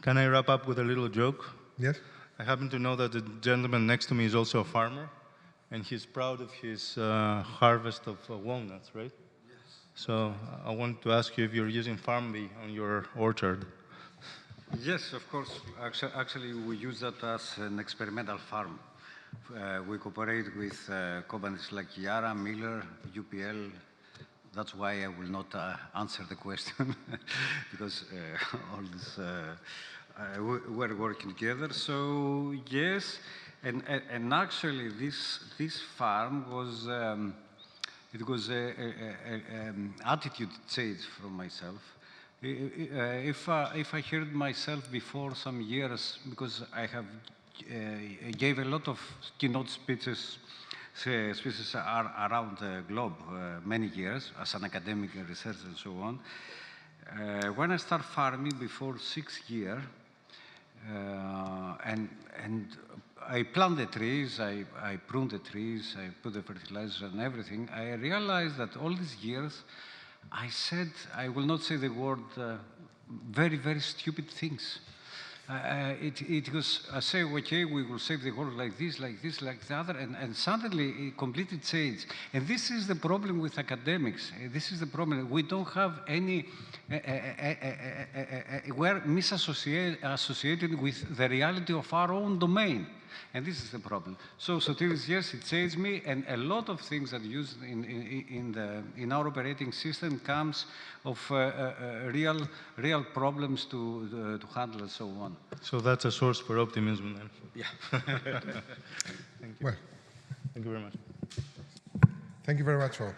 D: Can I wrap up with a little joke?
A: Yes.
D: I happen to know that the gentleman next to me is also a farmer, and he's proud of his harvest of walnuts, right? Yes. So I wanted to ask you if you're using Farm Bee on your orchard.
E: Yes, of course. Actually, we use that as an experimental farm. We cooperate with companies like Yara, Miller, UPL. That's why I will not answer the question, because all this, we're working together. So yes, and actually this farm was, it was an attitude change from myself. If I heard myself before some years, because I have gave a lot of keynote speeches around the globe many years as an academic researcher and so on. When I started farming before 6 years, and I plant the trees, I prune the trees, I put the fertilizer and everything, I realized that all these years I said, I will not say the word, very, very stupid things. It was, I say, okay, we will save the world like this, like the other, and suddenly it completely changed. And this is the problem with academics. This is the problem. We don't have any, we're misassociated with the reality of our own domain. And this is the problem. So Sotiris, yes, it changed me, and a lot of things that used in our operating system comes of real problems to handle and so on.
D: So that's a source for optimism then.
E: Yeah.
D: Thank you.
A: Well,
D: thank you very much.
A: Thank you very much all.